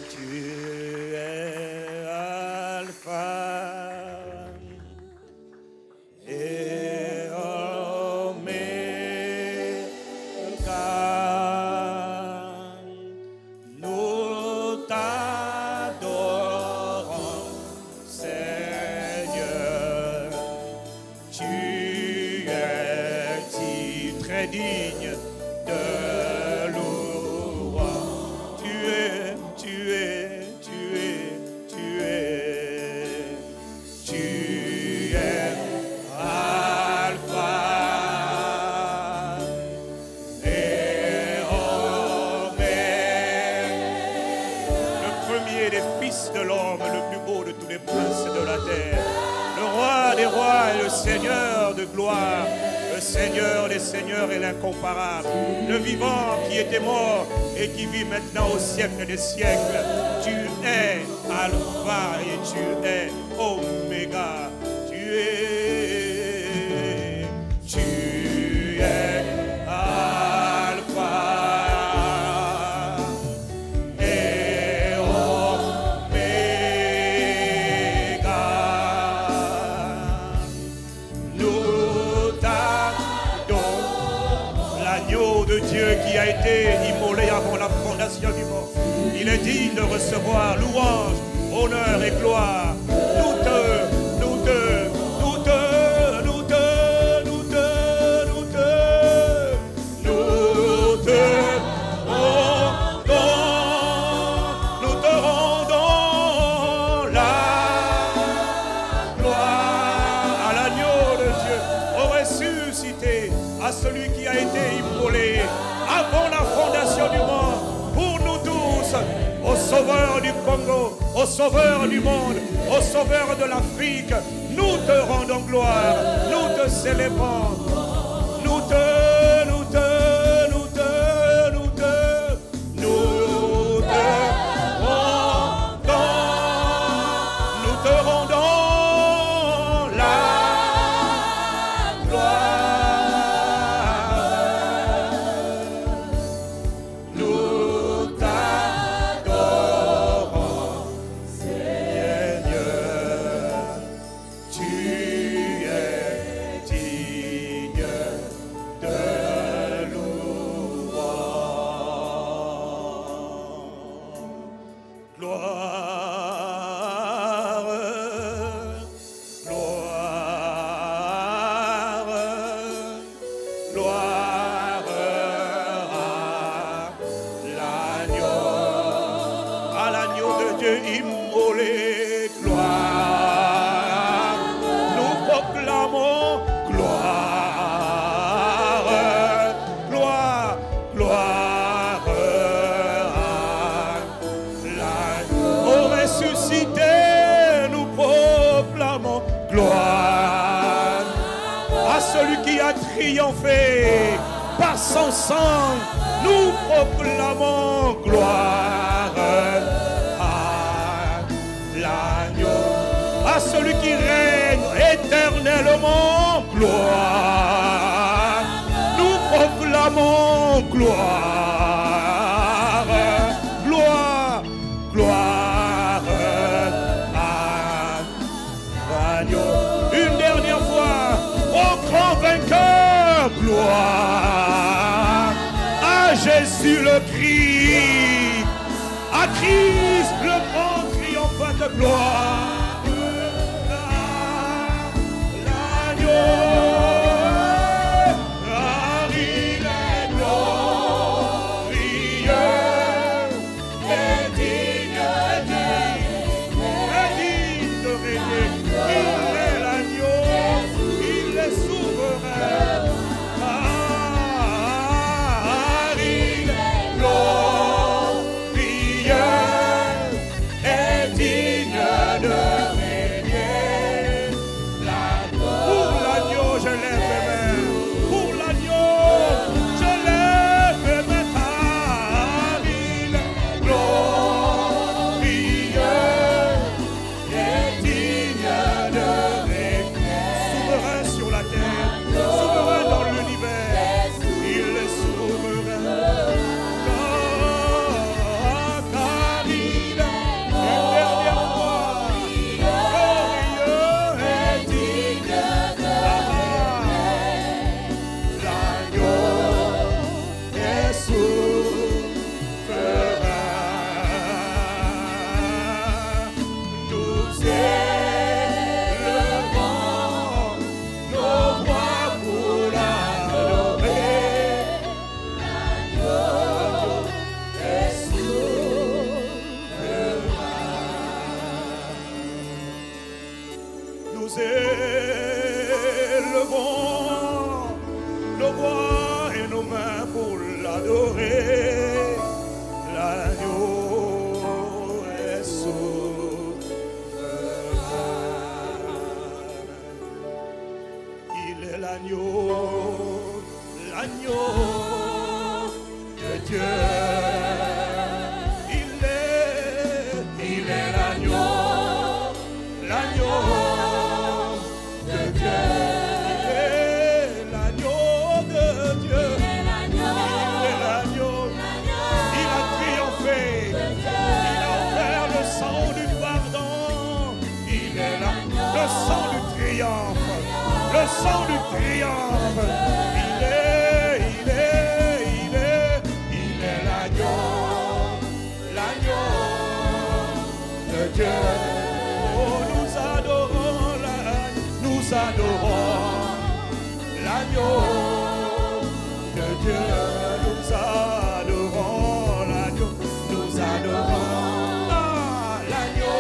Tu es Alpha et Oméga. Nous t'adorons, Seigneur. Tu es si très digne de louange. Tu es Alpha et Oméga. Le premier des fils de l'homme, le plus beau de tous les princes de la terre. Le roi des rois et le Seigneur de gloire. Le Seigneur des seigneurs et l'incomparable. Le vivant qui était mort et qui vit maintenant au siècle des siècles. Tu es Alpha et tu es Oméga. Tu es Alpha et Oméga. Nous t'adorons, l'agneau de Dieu qui a été immolé avant la fondation du monde. Il est digne de recevoir louange, honneur et gloire. Nous te rendons la gloire à l'agneau de Dieu, au ressuscité, à celui qui a été immolé avant la fondation du monde, pour nous tous, au sauveur du Congo, au sauveur du monde, au sauveur de l'Afrique. Nous te rendons gloire, nous te célébrons, nous te rendons la gloire. Nous t'adorons, Seigneur. Tu es digne de louange. Gloire à l'agneau de Dieu immolé. Gloire, nous proclamons gloire, gloire à l'agneau. Au ressuscité, nous proclamons gloire à celui qui a triomphé par son sang. Nous proclamons gloire à l'agneau, à celui qui règne éternellement. Gloire, nous proclamons gloire, gloire à l'agneau. Une dernière fois, au grand vainqueur, gloire à Jésus le Christ, à Christ le grand triomphant de gloire. L'agneau, car il est glorieux et digne de régner. Il est l'agneau, il est souverain. Car il est glorieux et digne de adorer. L'agneau est souverain. Il est l'agneau, l'agneau de Dieu. Il est l'agneau, l'agneau de Dieu. Il est l'agneau de Dieu. Il est l'agneau. Il a triomphé. Il a offert le sang du pardon. Il est là, le sang du triomphe. Le sang du triomphe. Il est l'agneau, l'agneau de Dieu. Oh, nous adorons l'agneau de Dieu. Nous adorons l'agneau, nous adorons l'agneau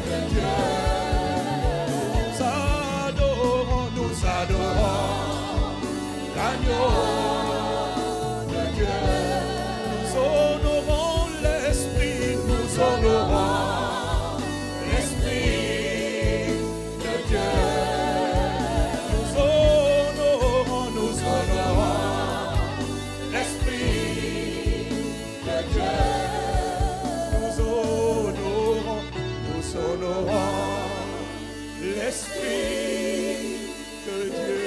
de Dieu. Nous adorons l'agneau de Dieu. Nous honorons l'Esprit, nous honorons l'Esprit de Dieu. Nous honorons l'Esprit de Dieu. Nous honorons l'Esprit de Dieu.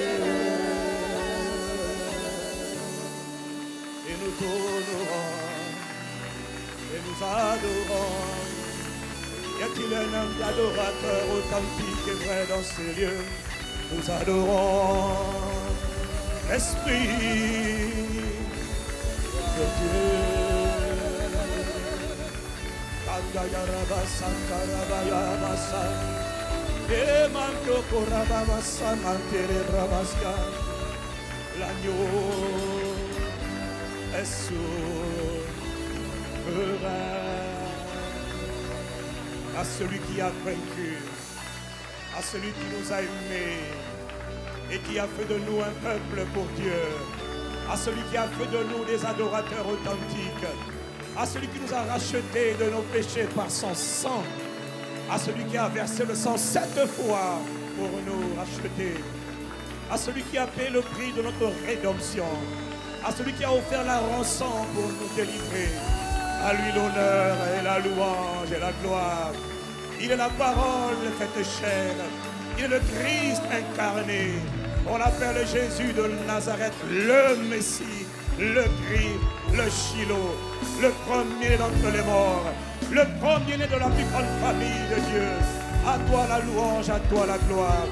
Et nous t'honorons et nous adorons. Y a-t-il un homme d'adorateur authentique et vrai dans ces lieux? Nous adorons l'Esprit de Dieu. L'agneau est souverain. À celui qui a vaincu, à celui qui nous a aimés et qui a fait de nous un peuple pour Dieu, à celui qui a fait de nous des adorateurs authentiques, à celui qui nous a rachetés de nos péchés par son sang, à celui qui a versé le sang 7 fois pour nous racheter, à celui qui a payé le prix de notre rédemption, à celui qui a offert la rançon pour nous délivrer. À lui l'honneur et la louange et la gloire. Il est la parole faite chair. Il est le Christ incarné. On l'appelle Jésus de Nazareth, le Messie, le Christ, le Shiloh, le premier d'entre les morts, le premier-né de la plus grande famille de Dieu. À toi la louange, à toi la gloire.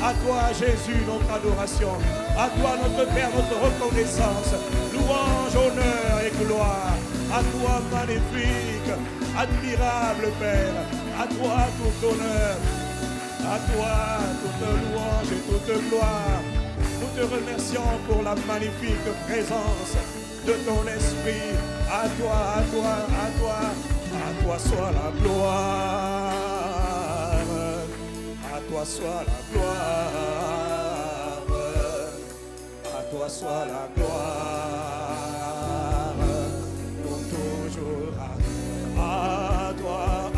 À toi Jésus, notre adoration. À toi notre Père, notre reconnaissance. Louange, honneur et gloire. À toi magnifique, admirable Père. À toi tout honneur. À toi toute louange et toute gloire. Nous te remercions pour la magnifique présence de ton esprit. À toi, à toi, à toi. À toi soit la gloire. À toi soit la gloire. À toi soit la gloire. Pour toujours.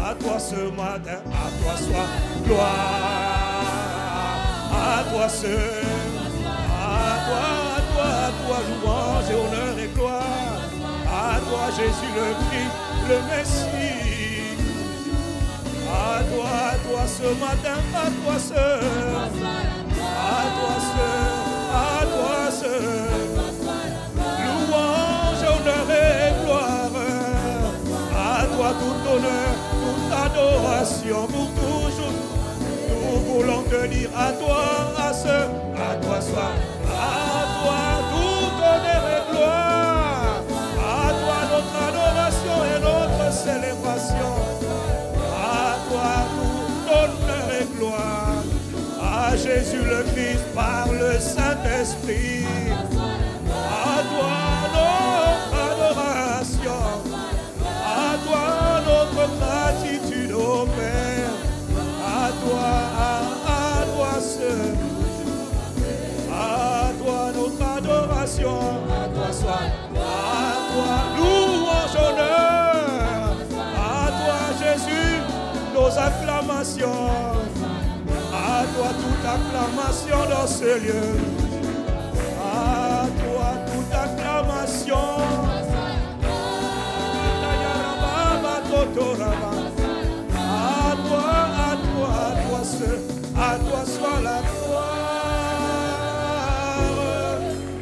À toi ce matin. À toi soit gloire. À toi à toi, louange et honneur et gloire. À toi Jésus le Christ, le Messie. À toi ce matin, à toi louange, honneur et gloire. À toi tout honneur, toute adoration pour toujours. Nous voulons te dire à toi soit, à toi tout honneur et gloire. À toi notre adoration et notre célébration. À toi tout honneur et gloire. À Jésus le Christ par le Saint-Esprit. À toi notre adoration. À toi notre gratitude au Père. À toi ce dans ce lieu. À toi toute acclamation. À toi soit la gloire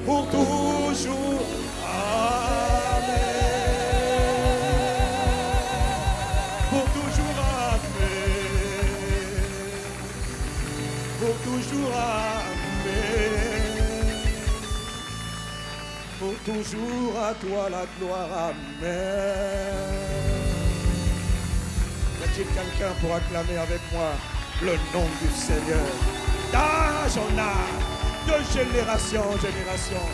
pour toujours. Amen. Pour toujours, amen. Pour toujours, amen. Pour toujours à toi la gloire, amen. Y a-t-il quelqu'un pour acclamer avec moi le nom du Seigneur? D'âge en âge, de génération en génération,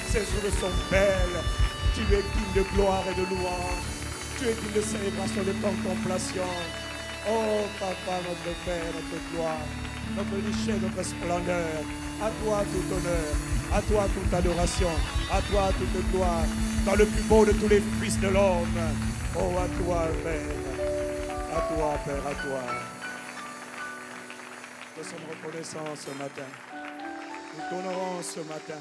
ses œuvres sont belles. Tu es digne de gloire et de louange. Tu es digne de célébration, de contemplation. Oh Papa, notre Père, notre gloire, notre richesse, notre splendeur. À toi tout honneur, à toi toute adoration, à toi toute gloire. Dans le plus beau de tous les fils de l'homme. Oh, à toi, Père. À toi, Père, à toi. Nous sommes reconnaissants ce matin. Nous t'honorons ce matin.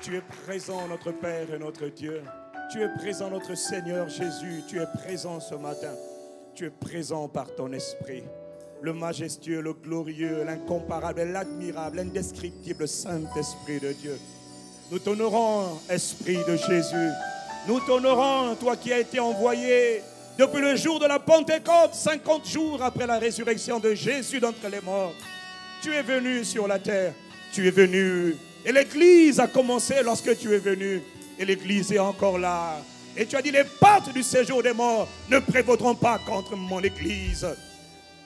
Tu es présent, notre Père et notre Dieu. Tu es présent, notre Seigneur Jésus. Tu es présent ce matin. Tu es présent par ton esprit. Le majestueux, le glorieux, l'incomparable, l'admirable, l'indescriptible Saint-Esprit de Dieu. Nous t'honorons, Esprit de Jésus. Nous t'honorons, toi qui as été envoyé depuis le jour de la Pentecôte, 50 jours après la résurrection de Jésus d'entre les morts. Tu es venu sur la terre. Tu es venu. Et l'Église a commencé lorsque tu es venu. Et l'Église est encore là. Et tu as dit, les portes du séjour des morts ne prévaudront pas contre mon Église.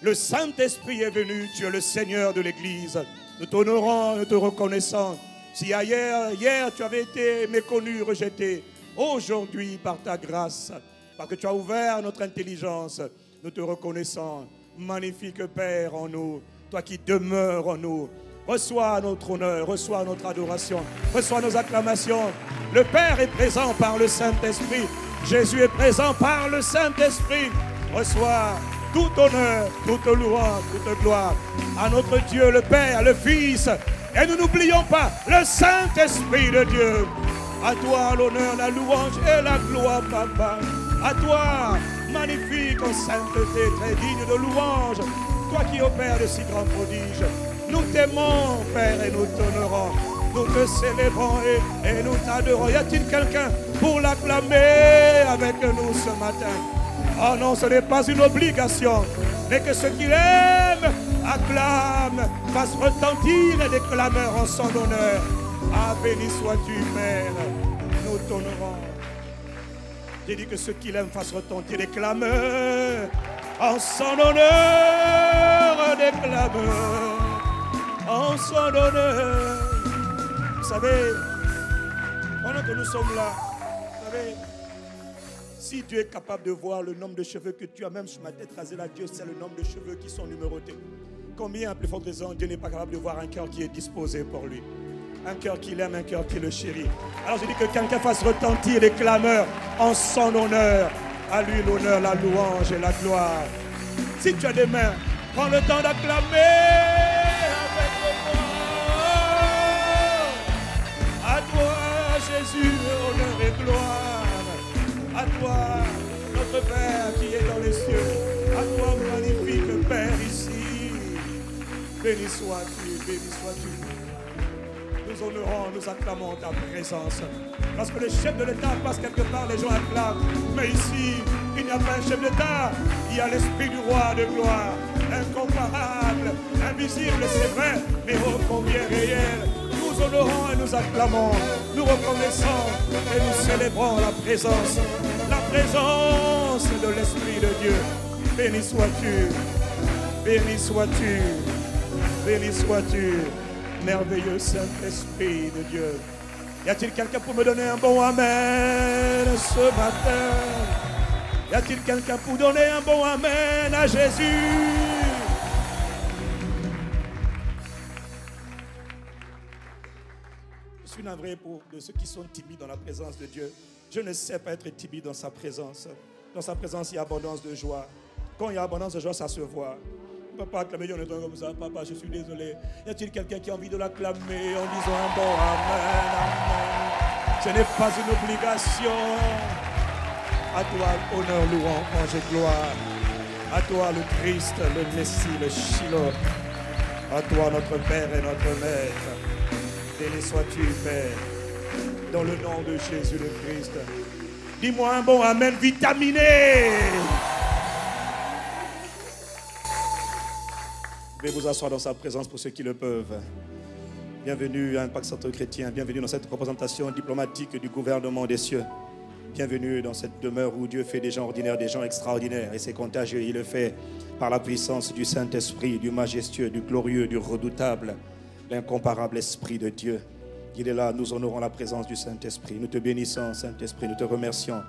Le Saint-Esprit est venu. Tu es le Seigneur de l'Église. Nous t'honorons, nous te reconnaissons. Si hier tu avais été méconnu, rejeté, aujourd'hui par ta grâce, parce que tu as ouvert notre intelligence, nous te reconnaissons. Magnifique Père en nous, toi qui demeures en nous. Reçois notre honneur, reçois notre adoration, reçois nos acclamations. Le Père est présent par le Saint-Esprit. Jésus est présent par le Saint-Esprit. Reçois tout honneur, toute louange, toute gloire à notre Dieu, le Père, le Fils. Et nous n'oublions pas le Saint-Esprit de Dieu. À toi l'honneur, la louange et la gloire, Papa. À toi, magnifique en sainteté, très digne de louange. Toi qui opères de si grands prodiges. Nous t'aimons, Père, et nous t'honorons. Nous te célébrons et nous t'adorons. Y a-t-il quelqu'un pour l'acclamer avec nous ce matin? Oh non, ce n'est pas une obligation, mais que ceux qui l'aiment acclament, fassent retentir des clameurs en son honneur. Ah, béni sois-tu, Père. Nous t'honorons. J'ai dit que ceux qui l'aiment fassent retentir des clameurs en son honneur, des clameurs en son honneur. Vous savez, pendant que nous sommes là, vous savez, si Dieu est capable de voir le nombre de cheveux que tu as même sur ma tête rasée là, Dieu sait le nombre de cheveux qui sont numérotés. Combien, à plus forte raison, Dieu n'est pas capable de voir un cœur qui est disposé pour lui. Un cœur qui l'aime, un cœur qui le chérit. Alors je dis que quelqu'un fasse retentir les clameurs en son honneur. À lui l'honneur, la louange et la gloire. Si tu as des mains, prends le temps d'acclamer avec le moi. À toi, Jésus, honneur et gloire. À toi, notre Père qui est dans les cieux. À toi, magnifique Père ici. Béni sois-tu, béni sois-tu. Nous honorons, nous acclamons ta présence. Lorsque le chef de l'État passe quelque part, les gens acclament. Mais ici, il n'y a pas un chef d'État. Il y a l'Esprit du Roi de gloire. Incomparable, invisible, c'est vrai, mais ô combien réel. Nous honorons et nous acclamons. Nous reconnaissons et nous célébrons la présence de l'Esprit de Dieu. Béni sois-tu, béni sois-tu, béni sois-tu. Merveilleux Saint-Esprit de Dieu. Y a-t-il quelqu'un pour me donner un bon amen ce matin? Y a-t-il quelqu'un pour donner un bon amen à Jésus? Je suis navré pour ceux qui sont timides dans la présence de Dieu. Je ne sais pas être timide dans sa présence. Dans sa présence, il y a abondance de joie. Quand il y a abondance de joie, ça se voit. Papa, acclamez en étant comme ça. Papa, je suis désolé. Y a-t-il quelqu'un qui a envie de l'acclamer en disant un bon Amen, Amen? Ce n'est pas une obligation. À toi, honneur, louange et gloire. À toi, le Christ, le Messie, le Shiloh. À toi, notre Père et notre Maître. Béni sois-tu, Père, dans le nom de Jésus le Christ. Dis-moi un bon Amen vitaminé. Je vais vous asseoir dans sa présence pour ceux qui le peuvent. Bienvenue à Impact Centre Chrétien. Bienvenue dans cette représentation diplomatique du gouvernement des cieux. Bienvenue dans cette demeure où Dieu fait des gens ordinaires, des gens extraordinaires. Et c'est contagieux. Il le fait par la puissance du Saint-Esprit, du majestueux, du glorieux, du redoutable, l'incomparable Esprit de Dieu. Il est là, nous honorons la présence du Saint-Esprit. Nous te bénissons, Saint-Esprit, nous te remercions.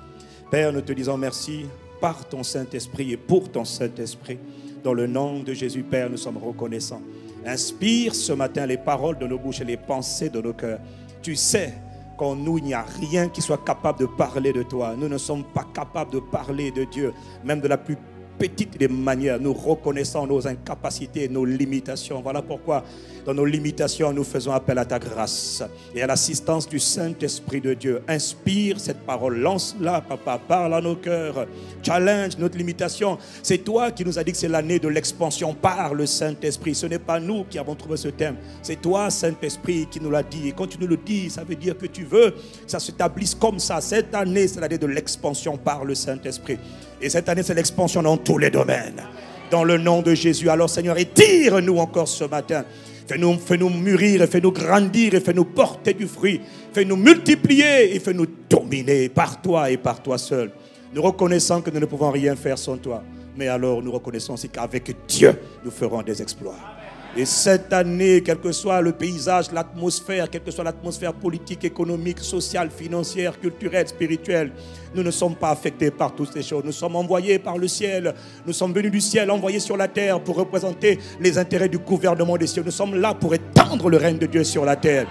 Père, nous te disons merci par ton Saint-Esprit et pour ton Saint-Esprit. Dans le nom de Jésus, Père, nous sommes reconnaissants. Inspire ce matin les paroles de nos bouches et les pensées de nos cœurs. Tu sais qu'en nous, il n'y a rien qui soit capable de parler de toi. Nous ne sommes pas capables de parler de Dieu, même de la plus petite des manières. Nous reconnaissons nos incapacités, nos limitations. Voilà pourquoi, dans nos limitations, nous faisons appel à ta grâce et à l'assistance du Saint-Esprit de Dieu. Inspire cette parole, lance-la, Papa, parle à nos cœurs, challenge notre limitation. C'est toi qui nous as dit que c'est l'année de l'expansion par le Saint-Esprit. Ce n'est pas nous qui avons trouvé ce thème. C'est toi, Saint-Esprit, qui nous l'a dit. Et quand tu nous le dis, ça veut dire que tu veux que ça s'établisse comme ça. Cette année, c'est l'année de l'expansion par le Saint-Esprit. Et cette année, c'est l'expansion dans tous les domaines. Dans le nom de Jésus. Alors, Seigneur, étire-nous encore ce matin. Fais-nous mûrir, et fais-nous grandir, et fais-nous porter du fruit. Fais-nous multiplier, et fais-nous dominer par toi et par toi seul. Nous reconnaissons que nous ne pouvons rien faire sans toi. Mais alors, nous reconnaissons aussi qu'avec Dieu, nous ferons des exploits. Et cette année, quel que soit le paysage, l'atmosphère, quelle que soit l'atmosphère politique, économique, sociale, financière, culturelle, spirituelle, nous ne sommes pas affectés par toutes ces choses. Nous sommes envoyés par le ciel. Nous sommes venus du ciel, envoyés sur la terre pour représenter les intérêts du gouvernement des cieux. Nous sommes là pour étendre le règne de Dieu sur la terre.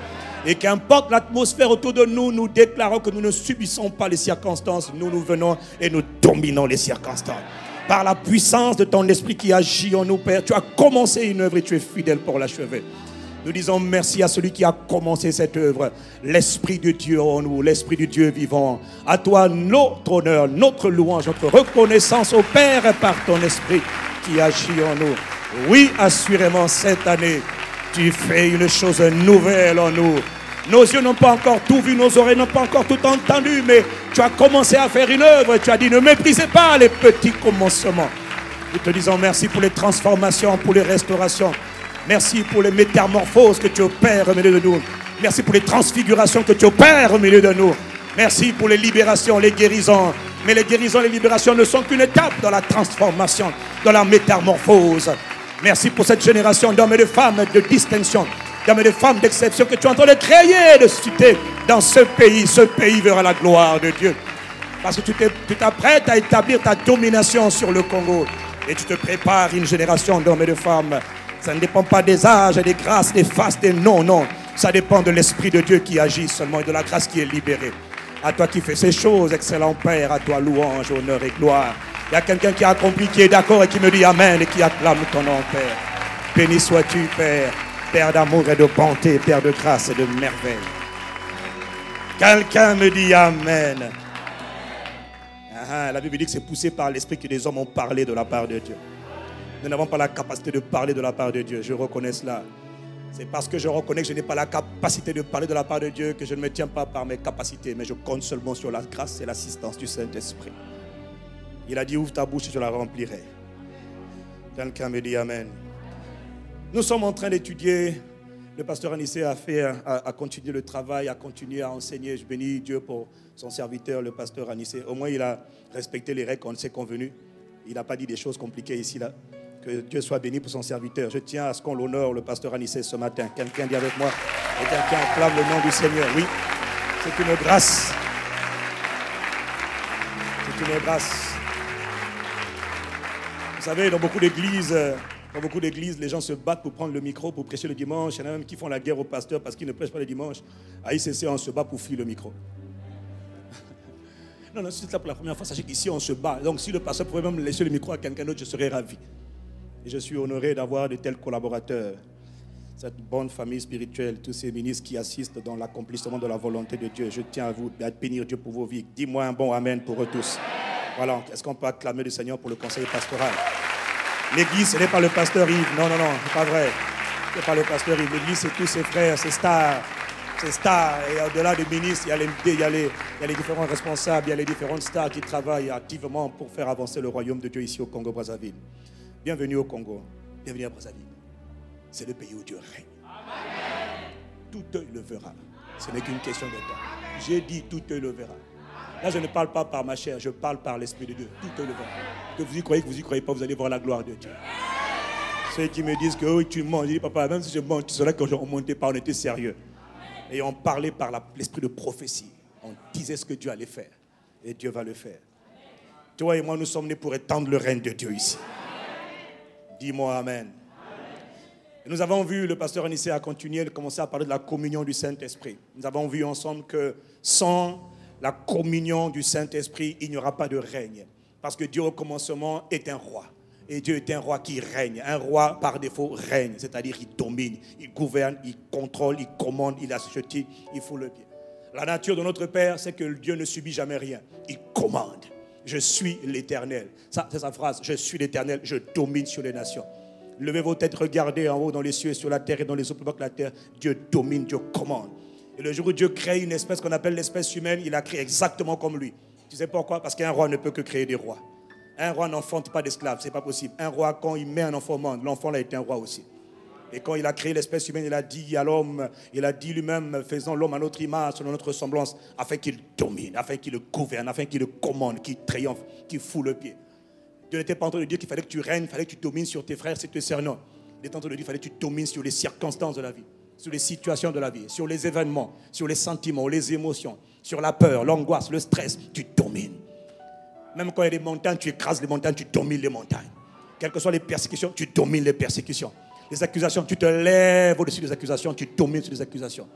Et qu'importe l'atmosphère autour de nous, nous déclarons que nous ne subissons pas les circonstances. Nous venons et nous dominons les circonstances. Par la puissance de ton esprit qui agit en nous, Père, tu as commencé une œuvre et tu es fidèle pour l'achever. Nous disons merci à celui qui a commencé cette œuvre. L'Esprit de Dieu en nous, l'Esprit de Dieu vivant. À toi notre honneur, notre louange, notre reconnaissance au Père par ton Esprit qui agit en nous. Oui, assurément, cette année, tu fais une chose nouvelle en nous. Nos yeux n'ont pas encore tout vu, nos oreilles n'ont pas encore tout entendu, mais tu as commencé à faire une œuvre. Tu as dit, ne méprisez pas les petits commencements. Nous te disons merci pour les transformations, pour les restaurations. Merci pour les métamorphoses que tu opères au milieu de nous. Merci pour les transfigurations que tu opères au milieu de nous. Merci pour les libérations, les guérisons. Mais les guérisons et les libérations ne sont qu'une étape dans la transformation, dans la métamorphose. Merci pour cette génération d'hommes et de femmes de distinction, d'hommes et de femmes d'exception que tu es en train de créer, de susciter dans ce pays. Ce pays verra la gloire de Dieu. Parce que tu t'apprêtes à établir ta domination sur le Congo. Et tu te prépares une génération d'hommes et de femmes. Ça ne dépend pas des âges, des grâces, des fastes, des non. Ça dépend de l'Esprit de Dieu qui agit seulement et de la grâce qui est libérée. À toi qui fais ces choses, excellent Père, à toi louange, honneur et gloire. Il y a quelqu'un qui a accompli, qui est d'accord et qui me dit Amen et qui acclame ton nom, Père. Béni sois-tu, Père. Père d'amour et de bonté, Père de grâce et de merveille. Quelqu'un me dit Amen. La Bible dit que c'est poussé par l'Esprit que les hommes ont parlé de la part de Dieu. Nous n'avons pas la capacité de parler de la part de Dieu. Je reconnais cela. C'est parce que je reconnais que je n'ai pas la capacité de parler de la part de Dieu que je ne me tiens pas par mes capacités, mais je compte seulement sur la grâce et l'assistance du Saint-Esprit. Il a dit, ouvre ta bouche et je la remplirai. Quelqu'un me dit Amen. Nous sommes en train d'étudier. Le pasteur Anissé a continué le travail, a continué à enseigner. Je bénis Dieu pour son serviteur, le pasteur Anissé. Au moins, il a respecté les règles qu'on s'est convenues. Il n'a pas dit des choses compliquées ici, là. Que Dieu soit béni pour son serviteur. Je tiens à ce qu'on l'honore, le pasteur Anissé, ce matin. Quelqu'un dit avec moi, et quelqu'un acclame le nom du Seigneur. Oui, c'est une grâce. C'est une grâce. Vous savez, dans beaucoup d'églises, les gens se battent pour prendre le micro, pour prêcher le dimanche. Il y en a même qui font la guerre au pasteur parce qu'il ne prêche pas le dimanche. À ICC, on se bat pour fuir le micro. Non, c'est là pour la première fois. Sachez qu'ici, on se bat. Donc, si le pasteur pouvait même laisser le micro à quelqu'un d'autre, je serais ravi. Et je suis honoré d'avoir de tels collaborateurs. Cette bonne famille spirituelle, tous ces ministres qui assistent dans l'accomplissement de la volonté de Dieu. Je tiens à bénir Dieu pour vos vies. Dis-moi un bon amen pour eux tous. Voilà, est-ce qu'on peut acclamer le Seigneur pour le conseil pastoral? L'église, ce n'est pas le pasteur Yves. Non, c'est pas vrai. Ce n'est pas le pasteur Yves. L'église, c'est tous ses frères, ses stars. Ses stars. Et au-delà des ministres, il y a les différents responsables, il y a les différentes stars qui travaillent activement pour faire avancer le royaume de Dieu ici au Congo-Brazzaville. Bienvenue au Congo. Bienvenue à Brazzaville. C'est le pays où Dieu règne. Amen. Tout œil le verra. Ce n'est qu'une question de temps. J'ai dit tout œil le verra. Là, je ne parle pas par ma chair, je parle par l'Esprit de Dieu. Tout œil le verra. Que vous y croyez, que vous y croyez pas, vous allez voir la gloire de Dieu. Ceux qui me disent que oui, tu mens, je dis papa, même si je mens, tu saurais qu'on ne montait pas, on était sérieux. Et on parlait par l'esprit de prophétie. On disait ce que Dieu allait faire. Et Dieu va le faire. Toi et moi, nous sommes nés pour étendre le règne de Dieu ici. Dis-moi amen. Et nous avons vu, le pasteur Anissé a continué de commencer à parler de la communion du Saint-Esprit. Nous avons vu ensemble que sans la communion du Saint-Esprit, il n'y aura pas de règne. Parce que Dieu au commencement est un roi. Et Dieu est un roi qui règne. Un roi par défaut règne, c'est-à-dire il domine, il gouverne, il contrôle, il commande, il assujettit, il fout le pied. La nature de notre Père, c'est que Dieu ne subit jamais rien. Il commande. Je suis l'Éternel. Ça, c'est sa phrase. Je suis l'Éternel, je domine sur les nations. Levez vos têtes, regardez en haut dans les cieux et sur la terre et dans les eaux plus bas que la terre. Dieu domine, Dieu commande. Et le jour où Dieu crée une espèce qu'on appelle l'espèce humaine, il a créé exactement comme lui. Tu sais pourquoi? Parce qu'un roi ne peut que créer des rois. Un roi n'enfante pas d'esclaves, c'est pas possible. Un roi, quand il met un enfant au monde, l'enfant là est un roi aussi. Et quand il a créé l'espèce humaine, il a dit à l'homme, il a dit lui-même, faisons l'homme à notre image, selon notre ressemblance, afin qu'il domine, afin qu'il le gouverne, afin qu'il le commande, qu'il triomphe, qu'il fout le pied. Dieu n'était pas en train de dire qu'il fallait que tu règnes, il fallait que tu domines sur tes frères, c'est tes sœurs, non. Il était en train de dire qu'il fallait que tu domines sur les circonstances de la vie, sur les situations de la vie, sur les événements, sur les sentiments, les émotions, sur la peur, l'angoisse, le stress, tu domines. Même quand il y a des montagnes, tu écrases les montagnes, tu domines les montagnes. Quelles que soient les persécutions, tu domines les persécutions. Les accusations, tu te lèves au-dessus des accusations, tu domines sur les accusations.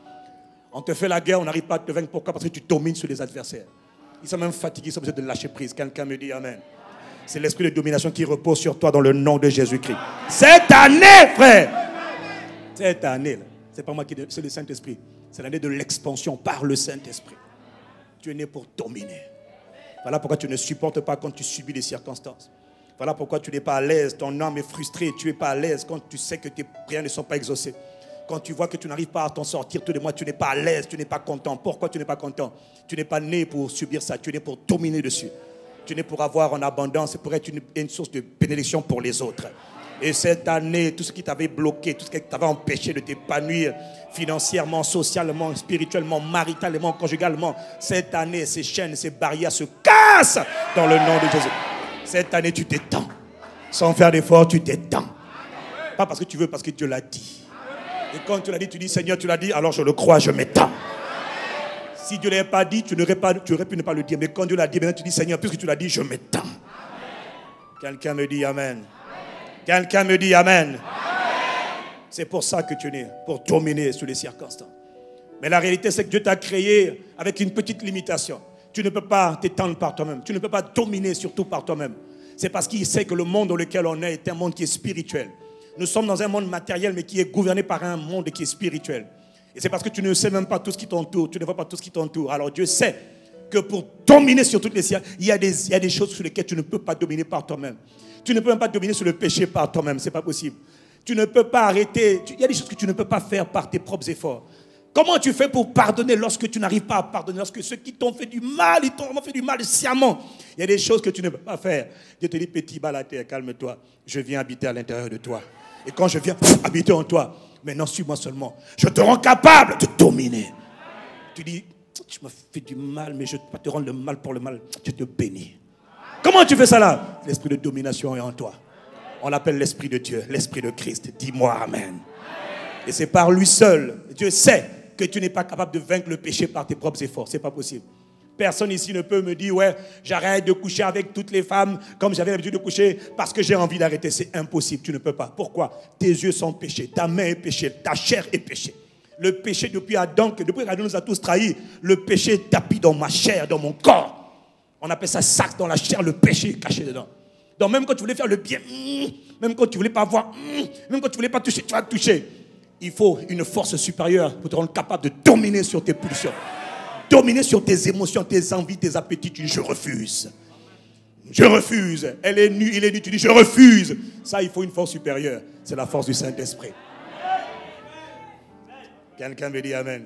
On te fait la guerre, on n'arrive pas à te vaincre. Pourquoi? Parce que tu domines sur les adversaires. Ils sont même fatigués, ils sont obligés de lâcher prise. Quelqu'un me dit amen. C'est l'esprit de domination qui repose sur toi dans le nom de Jésus-Christ. Cette année, frère, cette année, c'est pas moi qui dis, c'est le Saint-Esprit. C'est l'année de l'expansion par le Saint-Esprit. Tu es né pour dominer. Voilà pourquoi tu ne supportes pas quand tu subis les circonstances. Voilà pourquoi tu n'es pas à l'aise, ton âme est frustrée, tu n'es pas à l'aise quand tu sais que tes prières ne sont pas exaucées. Quand tu vois que tu n'arrives pas à t'en sortir tous les mois, tu n'es pas à l'aise, tu n'es pas content. Pourquoi tu n'es pas content? Tu n'es pas né pour subir ça, tu es né pour dominer dessus. Tu es né pour avoir en abondance et pour être une source de bénédiction pour les autres. Et cette année, tout ce qui t'avait bloqué, tout ce qui t'avait empêché de t'épanouir financièrement, socialement, spirituellement, maritalement, conjugalement, cette année, ces chaînes, ces barrières se cassent dans le nom de Jésus. Cette année, tu t'étends. Sans faire d'effort, tu t'étends. Pas parce que tu veux, parce que Dieu l'a dit. Et quand tu l'as dit, tu dis, Seigneur, tu l'as dit, alors je le crois, je m'étends. Si Dieu ne l'avait pas dit, tu aurais pu ne pas le dire. Mais quand Dieu l'a dit, maintenant tu dis, Seigneur, puisque tu l'as dit, je m'étends. Quelqu'un me dit Amen. Quelqu'un me dit Amen. C'est pour ça que tu es né, pour dominer sur les circonstances. Mais la réalité, c'est que Dieu t'a créé avec une petite limitation. Tu ne peux pas t'étendre par toi-même. Tu ne peux pas dominer surtout par toi-même. C'est parce qu'il sait que le monde dans lequel on est un monde qui est spirituel. Nous sommes dans un monde matériel, mais qui est gouverné par un monde qui est spirituel. Et c'est parce que tu ne sais même pas tout ce qui t'entoure. Tu ne vois pas tout ce qui t'entoure. Alors Dieu sait que pour dominer sur toutes les circonstances, il y a des choses sur lesquelles tu ne peux pas dominer par toi-même. Tu ne peux même pas dominer sur le péché par toi-même. Ce n'est pas possible. Tu ne peux pas arrêter. Il y a des choses que tu ne peux pas faire par tes propres efforts. Comment tu fais pour pardonner lorsque tu n'arrives pas à pardonner? Lorsque ceux qui t'ont fait du mal, ils t'ont vraiment fait du mal sciemment. Il y a des choses que tu ne peux pas faire. Dieu te dit, petit bas la terre, calme-toi. Je viens habiter à l'intérieur de toi. Et quand je viens habiter en toi, maintenant suis-moi seulement. Je te rends capable de dominer. Tu dis, tu me fais du mal, mais je ne vais pas te rendre le mal pour le mal. Je te bénis. Comment tu fais ça là? L'esprit de domination est en toi. On l'appelle l'esprit de Dieu, l'esprit de Christ. Dis-moi Amen. Et c'est par lui seul. Dieu sait que tu n'es pas capable de vaincre le péché par tes propres efforts. Ce n'est pas possible. Personne ici ne peut me dire, ouais, j'arrête de coucher avec toutes les femmes comme j'avais l'habitude de coucher parce que j'ai envie d'arrêter. C'est impossible, tu ne peux pas. Pourquoi? Tes yeux sont péchés, ta main est péchée, ta chair est péchée. Le péché depuis Adam nous a tous trahis, le péché est tapis dans ma chair, dans mon corps. On appelle ça sac dans la chair, le péché est caché dedans. Donc même quand tu voulais faire le bien, même quand tu voulais pas voir, même quand tu voulais pas toucher, tu vas toucher. Il faut une force supérieure pour te rendre capable de dominer sur tes pulsions. Dominer sur tes émotions, tes envies, tes appétits. Tu dis, je refuse. Je refuse. Elle est nue, il est nu. Tu dis, je refuse. Ça, il faut une force supérieure. C'est la force du Saint-Esprit. Quelqu'un me dit Amen.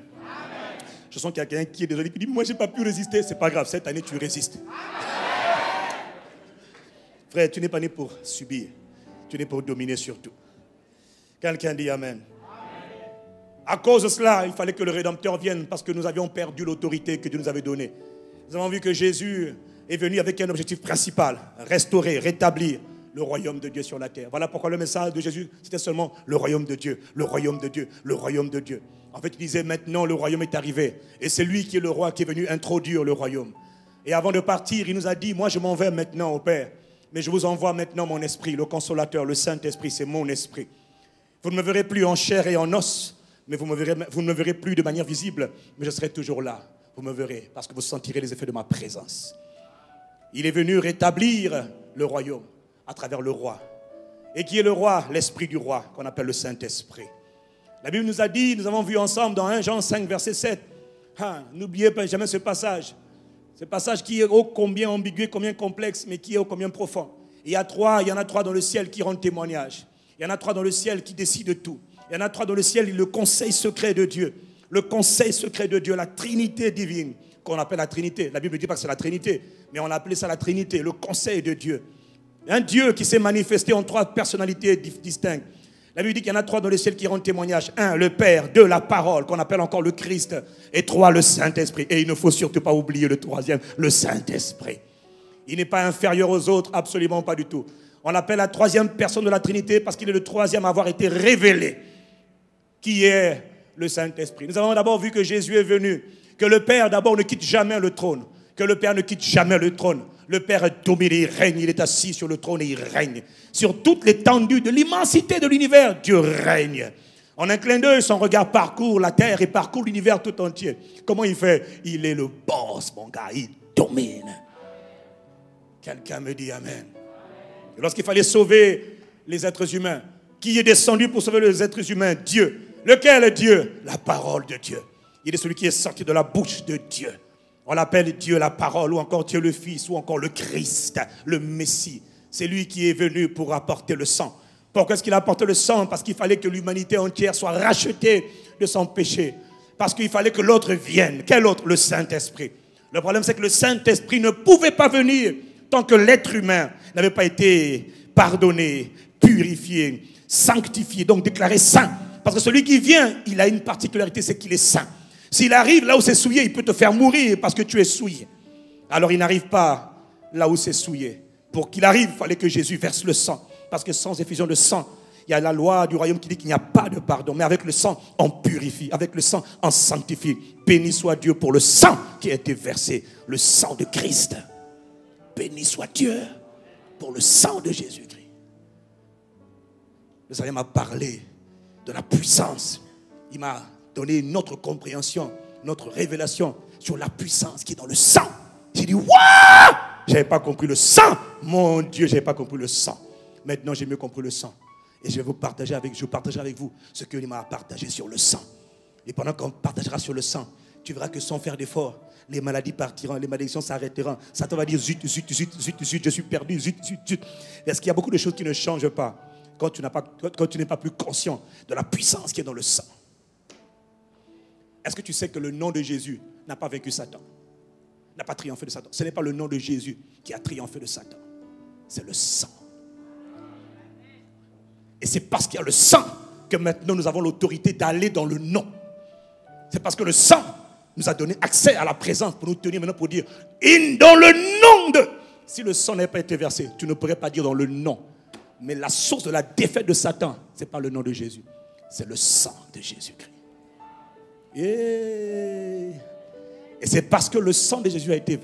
Je sens quelqu'un qui est désolé, qui dit, moi, je n'ai pas pu résister. C'est pas grave, cette année, tu résistes. Frère, tu n'es pas né pour subir. Tu es né pour dominer sur tout. Quelqu'un dit Amen. À cause de cela, il fallait que le Rédempteur vienne parce que nous avions perdu l'autorité que Dieu nous avait donnée. Nous avons vu que Jésus est venu avec un objectif principal, restaurer, rétablir le royaume de Dieu sur la terre. Voilà pourquoi le message de Jésus, c'était seulement le royaume de Dieu, le royaume de Dieu, le royaume de Dieu. En fait, il disait maintenant le royaume est arrivé. Et c'est lui qui est le roi qui est venu introduire le royaume. Et avant de partir, il nous a dit, moi je m'en vais maintenant au Père, mais je vous envoie maintenant mon esprit, le consolateur, le Saint-Esprit, c'est mon esprit. Vous ne me verrez plus en chair et en os, mais vous ne me verrez plus de manière visible, mais je serai toujours là. Vous me verrez, parce que vous sentirez les effets de ma présence. Il est venu rétablir le royaume à travers le roi. Et qui est le roi? L'esprit du roi, qu'on appelle le Saint-Esprit. La Bible nous a dit, nous avons vu ensemble dans 1 Jean 5, verset 7. N'oubliez pas jamais ce passage. Ce passage qui est ô combien ambigu, combien complexe, mais qui est ô combien profond. Il y en a trois dans le ciel qui rendent témoignage. Il y en a trois dans le ciel qui décident de tout. Il y en a trois dans le ciel, le conseil secret de Dieu. Le conseil secret de Dieu, la Trinité divine, qu'on appelle la Trinité. La Bible ne dit pas que c'est la Trinité, mais on a appelé ça la Trinité, le conseil de Dieu. Un Dieu qui s'est manifesté en trois personnalités distinctes. La Bible dit qu'il y en a trois dans le ciel qui rendent témoignage. 1, le Père. 2, la parole, qu'on appelle encore le Christ. Et 3, le Saint-Esprit. Et il ne faut surtout pas oublier le troisième, le Saint-Esprit. Il n'est pas inférieur aux autres, absolument pas du tout. On l'appelle la troisième personne de la Trinité parce qu'il est le troisième à avoir été révélé. Qui est le Saint-Esprit. Nous avons d'abord vu que Jésus est venu, que le Père d'abord ne quitte jamais le trône, que le Père ne quitte jamais le trône. Le Père domine, il règne, il est assis sur le trône et il règne. Sur toute l'étendue de l'immensité de l'univers, Dieu règne. En un clin d'œil, son regard parcourt la terre et parcourt l'univers tout entier. Comment il fait? Il est le boss, mon gars, il domine. Quelqu'un me dit Amen. Et lorsqu'il fallait sauver les êtres humains, qui est descendu pour sauver les êtres humains? Dieu. Lequel est Dieu? La parole de Dieu. Il est celui qui est sorti de la bouche de Dieu. On l'appelle Dieu la parole, ou encore Dieu le Fils, ou encore le Christ, le Messie. C'est lui qui est venu pour apporter le sang. Pourquoi est-ce qu'il a apporté le sang? Parce qu'il fallait que l'humanité entière soit rachetée de son péché. Parce qu'il fallait que l'autre vienne. Quel autre? Le Saint-Esprit. Le problème, c'est que le Saint-Esprit ne pouvait pas venir tant que l'être humain n'avait pas été pardonné, purifié, sanctifié, donc déclaré saint. Parce que celui qui vient, il a une particularité, c'est qu'il est saint. S'il arrive là où c'est souillé, il peut te faire mourir parce que tu es souillé. Alors il n'arrive pas là où c'est souillé. Pour qu'il arrive, il fallait que Jésus verse le sang. Parce que sans effusion de sang, il y a la loi du royaume qui dit qu'il n'y a pas de pardon. Mais avec le sang, on purifie. Avec le sang, on sanctifie. Béni soit Dieu pour le sang qui a été versé. Le sang de Christ. Béni soit Dieu pour le sang de Jésus-Christ. Le Seigneur m'a parlé de la puissance. Il m'a donné notre compréhension, notre révélation sur la puissance qui est dans le sang. J'ai dit, waouh! Je n'avais pas compris le sang. Mon Dieu, je n'avais pas compris le sang. Maintenant, j'ai mieux compris le sang. Et je vais vous partager avec vous ce qu'il m'a partagé sur le sang. Et pendant qu'on partagera sur le sang, tu verras que sans faire d'effort, les maladies partiront, les malédictions s'arrêteront. Satan va dire, zut, je suis perdu, zut. Parce qu'il y a beaucoup de choses qui ne changent pas quand tu n'es pas plus conscient de la puissance qui est dans le sang. Est-ce que tu sais que le nom de Jésus n'a pas vaincu Satan? N'a pas triomphé de Satan. Ce n'est pas le nom de Jésus qui a triomphé de Satan. C'est le sang. Et c'est parce qu'il y a le sang que maintenant nous avons l'autorité d'aller dans le nom. C'est parce que le sang nous a donné accès à la présence pour nous tenir maintenant pour dire dans le nom de... Si le sang n'avait pas été versé, tu ne pourrais pas dire dans le nom. Mais la source de la défaite de Satan, ce n'est pas le nom de Jésus. C'est le sang de Jésus-Christ. Et c'est parce que le sang de Jésus a été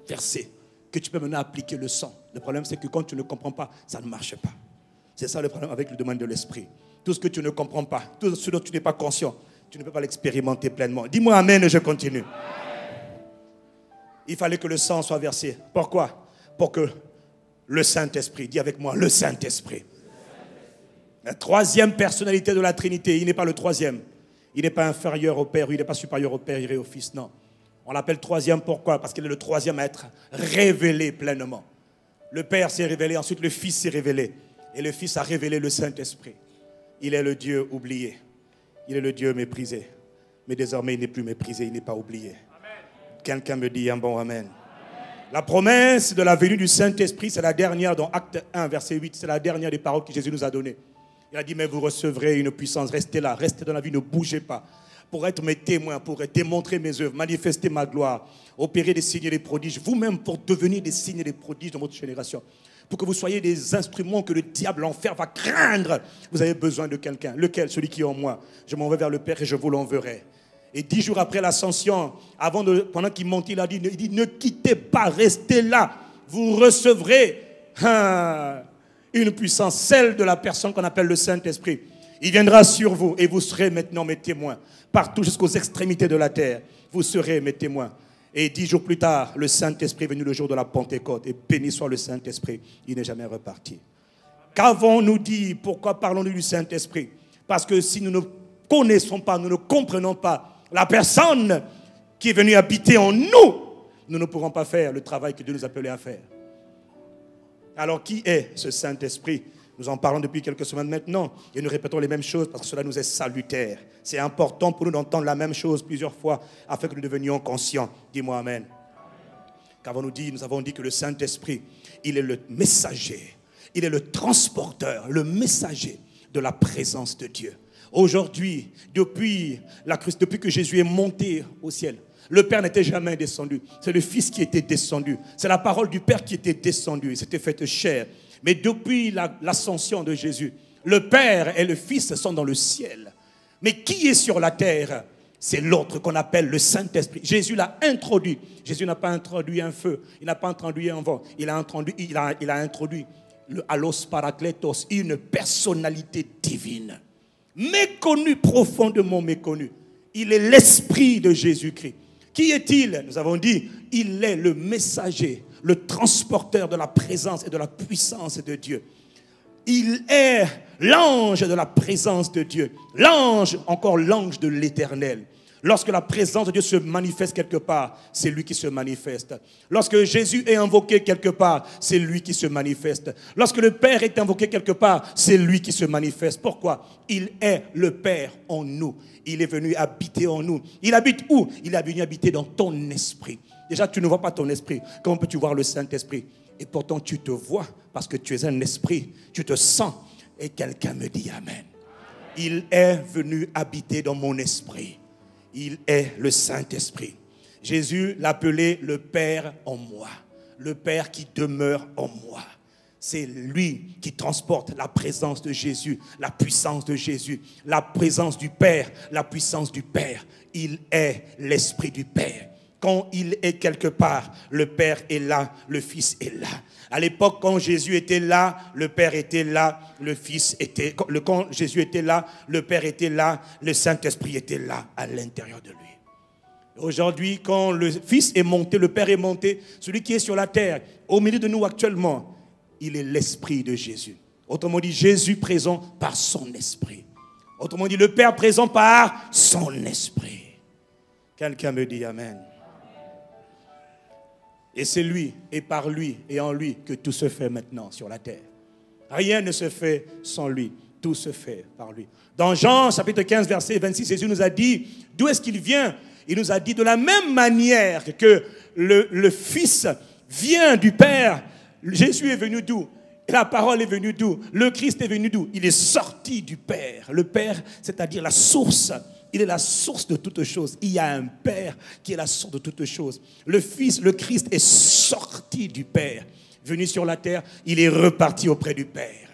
versé que tu peux maintenant appliquer le sang. Le problème, c'est que quand tu ne comprends pas, ça ne marche pas. C'est ça le problème avec le domaine de l'esprit. Tout ce que tu ne comprends pas, tout ce dont tu n'es pas conscient, tu ne peux pas l'expérimenter pleinement. Dis-moi amen et je continue. Il fallait que le sang soit versé. Pourquoi? Pour que Le Saint-Esprit. Dis avec moi, le Saint-Esprit. La troisième personnalité de la Trinité. Il n'est pas le troisième. Il n'est pas inférieur au Père, il n'est pas supérieur au Père, il est au Fils. Non. On l'appelle troisième, pourquoi? Parce qu'il est le troisième à être révélé pleinement. Le Père s'est révélé, ensuite le Fils s'est révélé. Et le Fils a révélé le Saint-Esprit. Il est le Dieu oublié. Il est le Dieu méprisé. Mais désormais, il n'est plus méprisé, il n'est pas oublié. Quelqu'un me dit un bon amen. Amen. La promesse de la venue du Saint-Esprit, c'est la dernière dans Acte 1, verset 8. C'est la dernière des paroles que Jésus nous a données. Il a dit, mais vous recevrez une puissance. Restez là, restez dans la vie, ne bougez pas. Pour être mes témoins, pour démontrer mes œuvres, manifester ma gloire, opérer des signes et des prodiges, vous-même pour devenir des signes et des prodiges dans votre génération, pour que vous soyez des instruments que le diable, l'enfer va craindre. Vous avez besoin de quelqu'un. Lequel? Celui qui est en moi. Je m'en vais vers le Père et je vous l'enverrai. Et 10 jours après l'ascension, pendant qu'il monte, il dit, ne quittez pas, restez là. Vous recevrez une puissance, celle de la personne qu'on appelle le Saint-Esprit. Il viendra sur vous et vous serez maintenant mes témoins. Partout jusqu'aux extrémités de la terre, vous serez mes témoins. Et 10 jours plus tard, le Saint-Esprit est venu le jour de la Pentecôte. Et béni soit le Saint-Esprit, il n'est jamais reparti. Qu'avons-nous dit? Pourquoi parlons-nous du Saint-Esprit? Parce que si nous ne connaissons pas, nous ne comprenons pas la personne qui est venue habiter en nous, nous ne pourrons pas faire le travail que Dieu nous appelait à faire. Alors qui est ce Saint-Esprit? Nous en parlons depuis quelques semaines maintenant et nous répétons les mêmes choses parce que cela nous est salutaire. C'est important pour nous d'entendre la même chose plusieurs fois afin que nous devenions conscients. Dis-moi amen. Qu'avons-nous dit? Nous avons dit que le Saint-Esprit, il est le messager, il est le transporteur, le messager de la présence de Dieu. Aujourd'hui, depuis que Jésus est monté au ciel, le Père n'était jamais descendu. C'est le Fils qui était descendu. C'est la parole du Père qui était descendue. Il s'était fait chair. Mais depuis l'ascension de Jésus, le Père et le Fils sont dans le ciel. Mais qui est sur la terre? C'est l'autre qu'on appelle le Saint-Esprit. Jésus l'a introduit. Jésus n'a pas introduit un feu. Il n'a pas introduit un vent. Il a introduit le allos parakletos, une personnalité divine. Méconnu, profondément méconnu. Il est l'Esprit de Jésus-Christ. Qui est-il? Nous avons dit, il est le messager, le transporteur de la présence et de la puissance de Dieu. Il est l'ange de la présence de Dieu. L'ange, encore l'ange de l'Éternel. Lorsque la présence de Dieu se manifeste quelque part, c'est lui qui se manifeste. Lorsque Jésus est invoqué quelque part, c'est lui qui se manifeste. Lorsque le Père est invoqué quelque part, c'est lui qui se manifeste. Pourquoi? Il est le Père en nous. Il est venu habiter en nous. Il habite où? Il est venu habiter dans ton esprit. Déjà, tu ne vois pas ton esprit. Comment peux-tu voir le Saint-Esprit? Et pourtant, tu te vois parce que tu es un esprit. Tu te sens. Et quelqu'un me dit Amen. Il est venu habiter dans mon esprit. Il est le Saint-Esprit. Jésus l'appelait le Père en moi. Le Père qui demeure en moi. C'est lui qui transporte la présence de Jésus, la puissance de Jésus, la présence du Père, la puissance du Père. Il est l'Esprit du Père. Quand il est quelque part, le Père est là, le Fils est là. À l'époque, quand Jésus était là, le Père était là, le Fils était... Quand Jésus était là, le Père était là, le Saint-Esprit était là, à l'intérieur de lui. Aujourd'hui, quand le Fils est monté, le Père est monté, celui qui est sur la terre, au milieu de nous actuellement, il est l'Esprit de Jésus. Autrement dit, Jésus présent par son Esprit. Autrement dit, le Père présent par son Esprit. Quelqu'un me dit Amen. Et c'est lui, et par lui, et en lui, que tout se fait maintenant sur la terre. Rien ne se fait sans lui. Tout se fait par lui. Dans Jean, chapitre 15, verset 26, Jésus nous a dit, d'où est-ce qu'il vient? Il nous a dit, de la même manière que le Fils vient du Père, Jésus est venu d'où? La parole est venue d'où? Le Christ est venu d'où? Il est sorti du Père. Le Père, c'est-à-dire la source. Il est la source de toutes choses. Il y a un Père qui est la source de toutes choses. Le Fils, le Christ est sorti du Père. Venu sur la terre, il est reparti auprès du Père.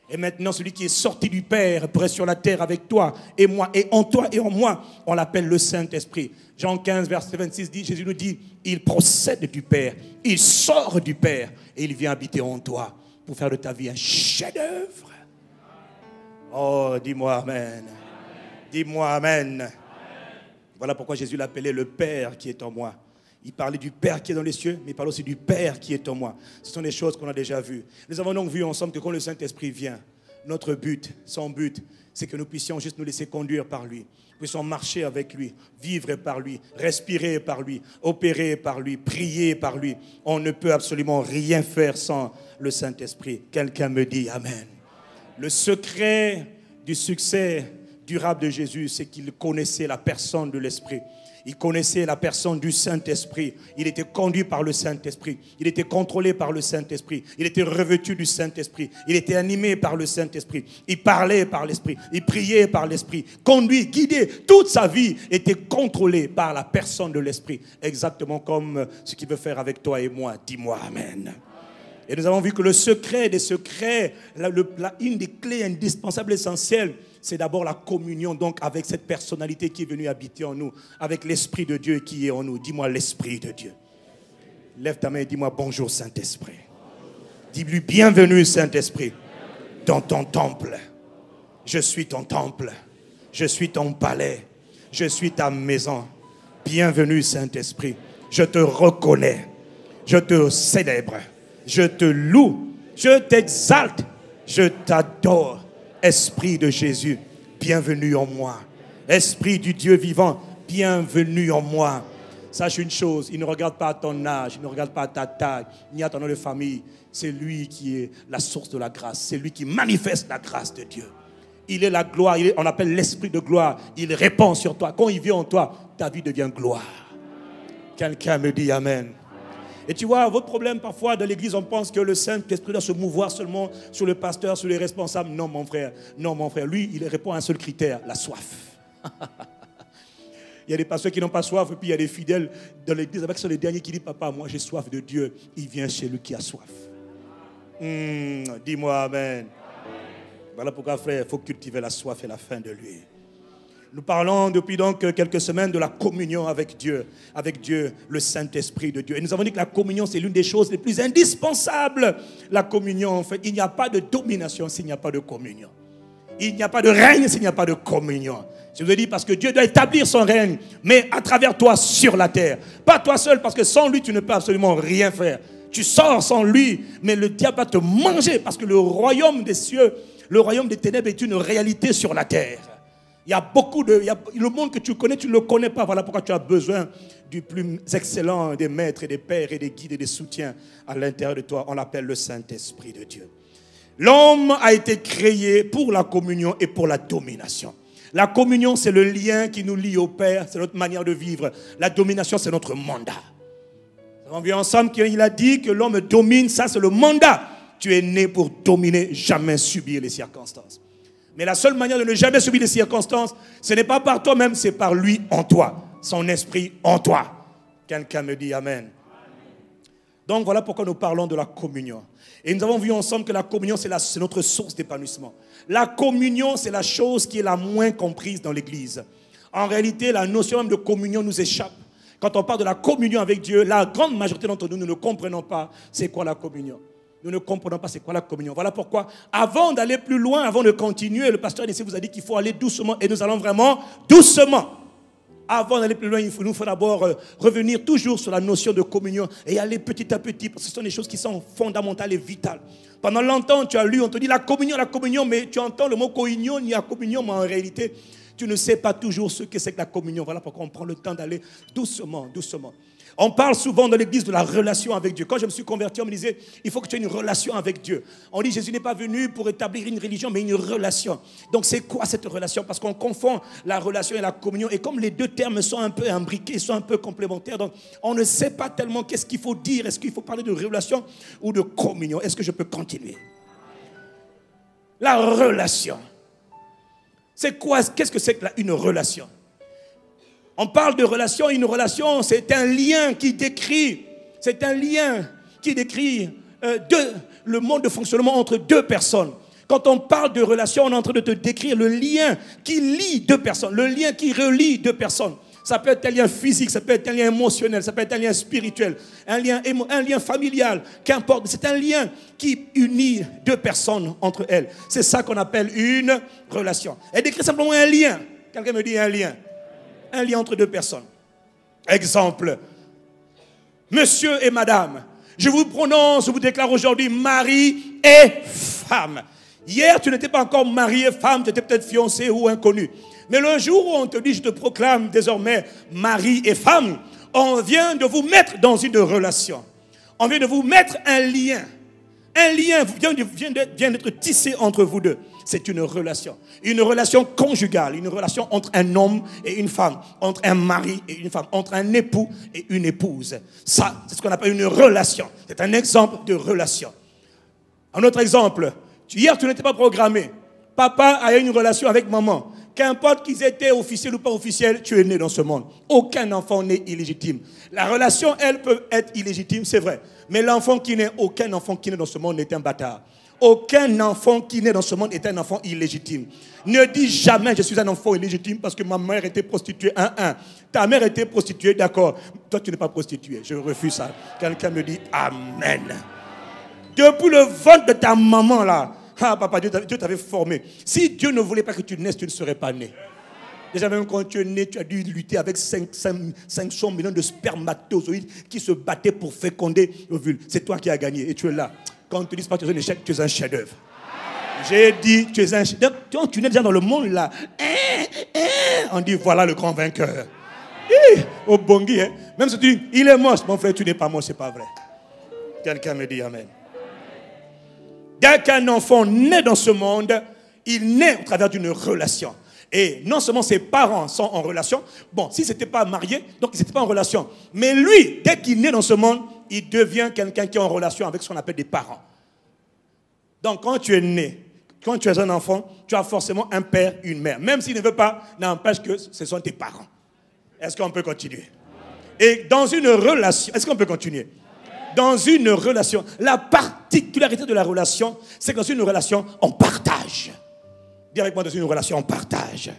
Et maintenant, celui qui est sorti du Père pour être sur la terre avec toi et moi, et en toi et en moi, on l'appelle le Saint-Esprit. Jean 15, verset 26 dit, Jésus nous dit, il procède du Père, il sort du Père et il vient habiter en toi pour faire de ta vie un chef-d'œuvre. Oh, dis-moi Amen. Dis-moi Amen. Voilà pourquoi Jésus l'appelait le Père qui est en moi. Il parlait du Père qui est dans les cieux, mais il parlait aussi du Père qui est en moi. Ce sont des choses qu'on a déjà vues. Nous avons donc vu ensemble que quand le Saint-Esprit vient, notre but, son but, c'est que nous puissions juste nous laisser conduire par lui. Nous puissions marcher avec lui, vivre par lui, respirer par lui, opérer par lui, prier par lui. On ne peut absolument rien faire sans le Saint-Esprit. Quelqu'un me dit Amen. Le secret du succès durable de Jésus, c'est qu'il connaissait la personne de l'Esprit. Il connaissait la personne du Saint-Esprit. Il était conduit par le Saint-Esprit. Il était contrôlé par le Saint-Esprit. Il était revêtu du Saint-Esprit. Il était animé par le Saint-Esprit. Il parlait par l'Esprit. Il priait par l'Esprit. Conduit, guidé. Toute sa vie était contrôlée par la personne de l'Esprit. Exactement comme ce qu'il veut faire avec toi et moi. Dis-moi Amen. Et nous avons vu que le secret des secrets, une des clés indispensables, essentielles, c'est d'abord la communion donc avec cette personnalité qui est venue habiter en nous, avec l'Esprit de Dieu qui est en nous. Dis-moi l'Esprit de Dieu. Lève ta main et dis-moi bonjour Saint-Esprit. Dis-lui bienvenue Saint-Esprit dans ton temple. Je suis ton temple. Je suis ton palais. Je suis ta maison. Bienvenue Saint-Esprit. Je te reconnais. Je te célèbre. Je te loue. Je t'exalte. Je t'adore. Esprit de Jésus, bienvenue en moi. Esprit du Dieu vivant, bienvenue en moi. Sache une chose, il ne regarde pas à ton âge, il ne regarde pas à ta taille, ni à ton nom de famille. C'est lui qui est la source de la grâce. C'est lui qui manifeste la grâce de Dieu. Il est la gloire, on appelle l'esprit de gloire. Il répand sur toi. Quand il vient en toi, ta vie devient gloire. Quelqu'un me dit Amen. Et tu vois, votre problème parfois dans l'église, on pense que le Saint-Esprit doit se mouvoir seulement sur le pasteur, sur les responsables. Non, mon frère. Non, mon frère. Lui, il répond à un seul critère, la soif. Il y a des pasteurs qui n'ont pas soif, et puis il y a des fidèles dans l'église avec sont les derniers qui disent, papa, moi j'ai soif de Dieu. Il vient chez lui qui a soif. Dis-moi Amen. Voilà pourquoi, frère, il faut cultiver la soif et la faim de lui. Nous parlons depuis donc quelques semaines de la communion avec Dieu, le Saint-Esprit de Dieu. Et nous avons dit que la communion, c'est l'une des choses les plus indispensables. La communion, en fait, il n'y a pas de domination s'il n'y a pas de communion. Il n'y a pas de règne s'il n'y a pas de communion. Je vous ai dit parce que Dieu doit établir son règne, mais à travers toi sur la terre. Pas toi seul, parce que sans lui, tu ne peux absolument rien faire. Tu sors sans lui, mais le diable va te manger parce que le royaume des cieux, le royaume des ténèbres est une réalité sur la terre. Il y a beaucoup le monde que tu connais, tu ne le connais pas. Voilà pourquoi tu as besoin du plus excellent des maîtres et des pères et des guides et des soutiens à l'intérieur de toi. On l'appelle le Saint-Esprit de Dieu. L'homme a été créé pour la communion et pour la domination. La communion, c'est le lien qui nous lie au Père, c'est notre manière de vivre. La domination, c'est notre mandat. On vit ensemble qu'il a dit que l'homme domine, ça c'est le mandat. Tu es né pour dominer, jamais subir les circonstances. Mais la seule manière de ne jamais subir les circonstances, ce n'est pas par toi-même, c'est par lui en toi. Son esprit en toi. Quelqu'un me dit Amen. Donc voilà pourquoi nous parlons de la communion. Et nous avons vu ensemble que la communion, c'est notre source d'épanouissement. La communion, c'est la chose qui est la moins comprise dans l'Église. En réalité, la notion même de communion nous échappe. Quand on parle de la communion avec Dieu, la grande majorité d'entre nous, nous ne comprenons pas c'est quoi la communion. Nous ne comprenons pas c'est quoi la communion. Voilà pourquoi, avant d'aller plus loin, avant de continuer, le pasteur ici vous a dit qu'il faut aller doucement. Et nous allons vraiment doucement. Avant d'aller plus loin, il nous faut d'abord revenir toujours sur la notion de communion et aller petit à petit, parce que ce sont des choses qui sont fondamentales et vitales. Pendant longtemps, tu as lu, on te dit la communion, mais tu entends le mot koinion, il y a communion, mais en réalité, tu ne sais pas toujours ce que c'est que la communion. Voilà pourquoi on prend le temps d'aller doucement, doucement. On parle souvent dans l'église de la relation avec Dieu. Quand je me suis converti, on me disait, il faut que tu aies une relation avec Dieu. On dit, Jésus n'est pas venu pour établir une religion, mais une relation. Donc c'est quoi cette relation? Parce qu'on confond la relation et la communion. Et comme les deux termes sont un peu imbriqués, sont un peu complémentaires, donc on ne sait pas tellement qu'est-ce qu'il faut dire. Est-ce qu'il faut parler de relation ou de communion? Est-ce que je peux continuer? La relation. C'est quoi? Qu'est-ce que c'est qu'une relation? On parle de relation. Une relation, c'est un lien qui décrit, le mode de fonctionnement entre deux personnes. Quand on parle de relation, on est en train de te décrire le lien qui lie deux personnes, le lien qui relie deux personnes. Ça peut être un lien physique, ça peut être un lien émotionnel, ça peut être un lien spirituel, un lien familial, qu'importe. C'est un lien qui unit deux personnes entre elles. C'est ça qu'on appelle une relation. Elle décrit simplement un lien. Quelqu'un me dit un lien. Un lien entre deux personnes. Exemple, monsieur et madame, je vous prononce, je vous déclare aujourd'hui mari et femme. Hier, tu n'étais pas encore mari et femme, tu étais peut-être fiancé ou inconnu. Mais le jour où on te dit, je te proclame désormais mari et femme, on vient de vous mettre dans une relation. On vient de vous mettre un lien. Un lien vient d'être tissé entre vous deux. C'est une relation conjugale, une relation entre un homme et une femme, entre un mari et une femme, entre un époux et une épouse. Ça, c'est ce qu'on appelle une relation. C'est un exemple de relation. Un autre exemple, hier tu n'étais pas programmé. Papa a eu une relation avec maman. Qu'importe qu'ils étaient officiels ou pas officiels, tu es né dans ce monde. Aucun enfant n'est illégitime. La relation, elle, peut être illégitime, c'est vrai. Mais l'enfant qui naît, aucun enfant qui naît dans ce monde est un bâtard. Aucun enfant qui naît dans ce monde est un enfant illégitime. Ne dis jamais je suis un enfant illégitime parce que ma mère était prostituée. Ta mère était prostituée, d'accord. Toi, tu n'es pas prostituée. Je refuse ça. Quelqu'un me dit Amen. Depuis le ventre de ta maman, là, ah, papa, Dieu t'avait formé. Si Dieu ne voulait pas que tu naisses, tu ne serais pas né. Déjà, même quand tu es né, tu as dû lutter avec 500 millions de spermatozoïdes qui se battaient pour féconder l'ovule. C'est toi qui as gagné et tu es là. Quand on ne te dit pas que tu es un échec, tu es un chef-d'œuvre. J'ai dit, tu es un chef-d'œuvre. Quand tu nais déjà dans le monde, là, on dit, voilà le grand vainqueur. Au Bongi, hein. Même si tu dis, il est mort, mon frère, tu n'es pas mort, c'est pas vrai. Quelqu'un me dit Amen. Dès qu'un enfant naît dans ce monde, il naît au travers d'une relation. Et non seulement ses parents sont en relation, bon, s'ils n'étaient pas mariés, donc ils n'étaient pas en relation. Mais lui, dès qu'il naît dans ce monde, il devient quelqu'un qui est en relation avec ce qu'on appelle des parents. Donc quand tu es né, quand tu es un enfant, tu as forcément un père, une mère. Même s'il ne veut pas, n'empêche que ce sont tes parents. Est-ce qu'on peut continuer? Et dans une relation, est-ce qu'on peut continuer? Dans une relation, la particularité de la relation, c'est que dans une relation, on partage. Directement dans une relation, on partage.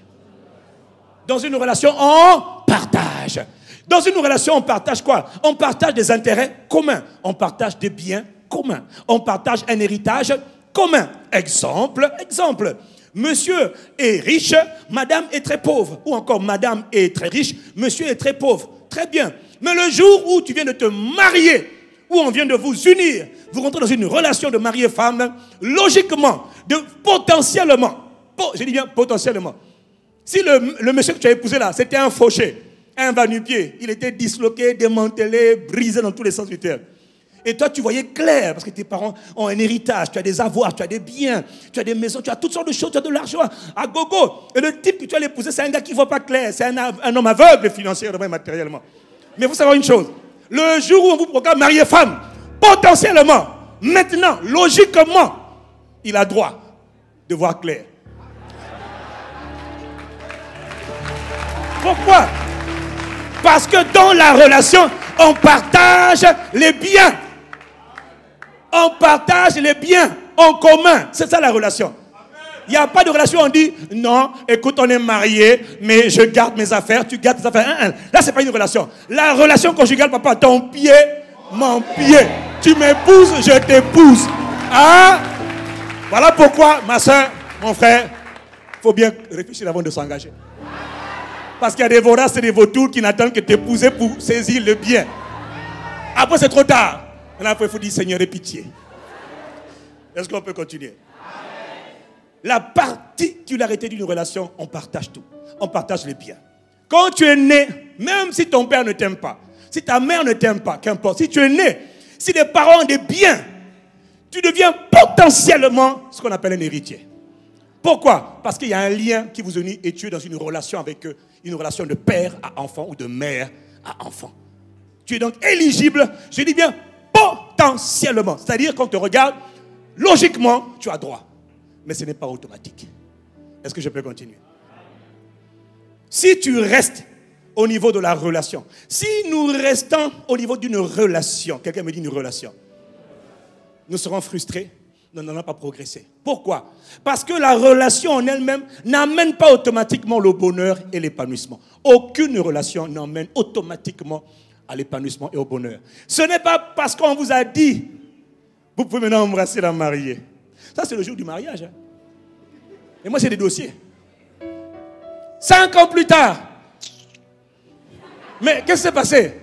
Dans une relation, on partage. Dans une relation, on partage quoi? On partage des intérêts communs. On partage des biens communs. On partage un héritage commun. Exemple. Monsieur est riche, madame est très pauvre. Ou encore, madame est très riche, monsieur est très pauvre. Très bien. Mais le jour où tu viens de te marier, où on vient de vous unir, vous rentrez dans une relation de mari et femme, logiquement, potentiellement, je dis bien potentiellement, si le monsieur que tu as épousé là, c'était un fauché, un va-nu-pied, il était disloqué, démantelé, brisé dans tous les sens du terme. Et toi, tu voyais clair, parce que tes parents ont un héritage, tu as des avoirs, tu as des biens, tu as des maisons, tu as toutes sortes de choses, tu as de l'argent à gogo. Et le type que tu as épousé, c'est un gars qui ne voit pas clair, c'est un homme aveugle financièrement et matériellement. Mais il faut savoir une chose, le jour où on vous proclame mari et femme, potentiellement, maintenant, logiquement, il a droit de voir clair. Pourquoi? Parce que dans la relation, on partage les biens. On partage les biens en commun. C'est ça la relation. Il n'y a pas de relation, on dit, non, écoute, on est mariés, mais je garde mes affaires, tu gardes tes affaires. Là, ce n'est pas une relation. La relation conjugale, papa, ton pied, mon pied. Tu m'épouses, je t'épouse. Ah, voilà pourquoi, ma soeur, mon frère, il faut bien réfléchir avant de s'engager. Parce qu'il y a des voraces et des vautours qui n'attendent que t'épouser pour saisir le bien. Après, c'est trop tard. Maintenant, il faut dire, Seigneur, aie pitié. Est-ce qu'on peut continuer? La particularité d'une relation, on partage tout. On partage les biens. Quand tu es né, même si ton père ne t'aime pas, si ta mère ne t'aime pas, qu'importe, si tu es né, si les parents ont des biens, tu deviens potentiellement ce qu'on appelle un héritier. Pourquoi? Parce qu'il y a un lien qui vous unit et tu es dans une relation avec eux, une relation de père à enfant ou de mère à enfant. Tu es donc éligible, je dis bien potentiellement. C'est-à-dire quand on te regarde, logiquement, tu as droit. Mais ce n'est pas automatique. Est-ce que je peux continuer? Si tu restes au niveau de la relation, si nous restons au niveau d'une relation, quelqu'un me dit une relation, nous serons frustrés, nous n'allons pas progresser. Pourquoi? Parce que la relation en elle-même n'amène pas automatiquement le bonheur et l'épanouissement. Aucune relation n'emmène automatiquement à l'épanouissement et au bonheur. Ce n'est pas parce qu'on vous a dit, vous pouvez maintenant embrasser la mariée. Ça, c'est le jour du mariage. Hein. Et moi, c'est des dossiers. 5 ans plus tard. Mais qu'est-ce qui s'est passé?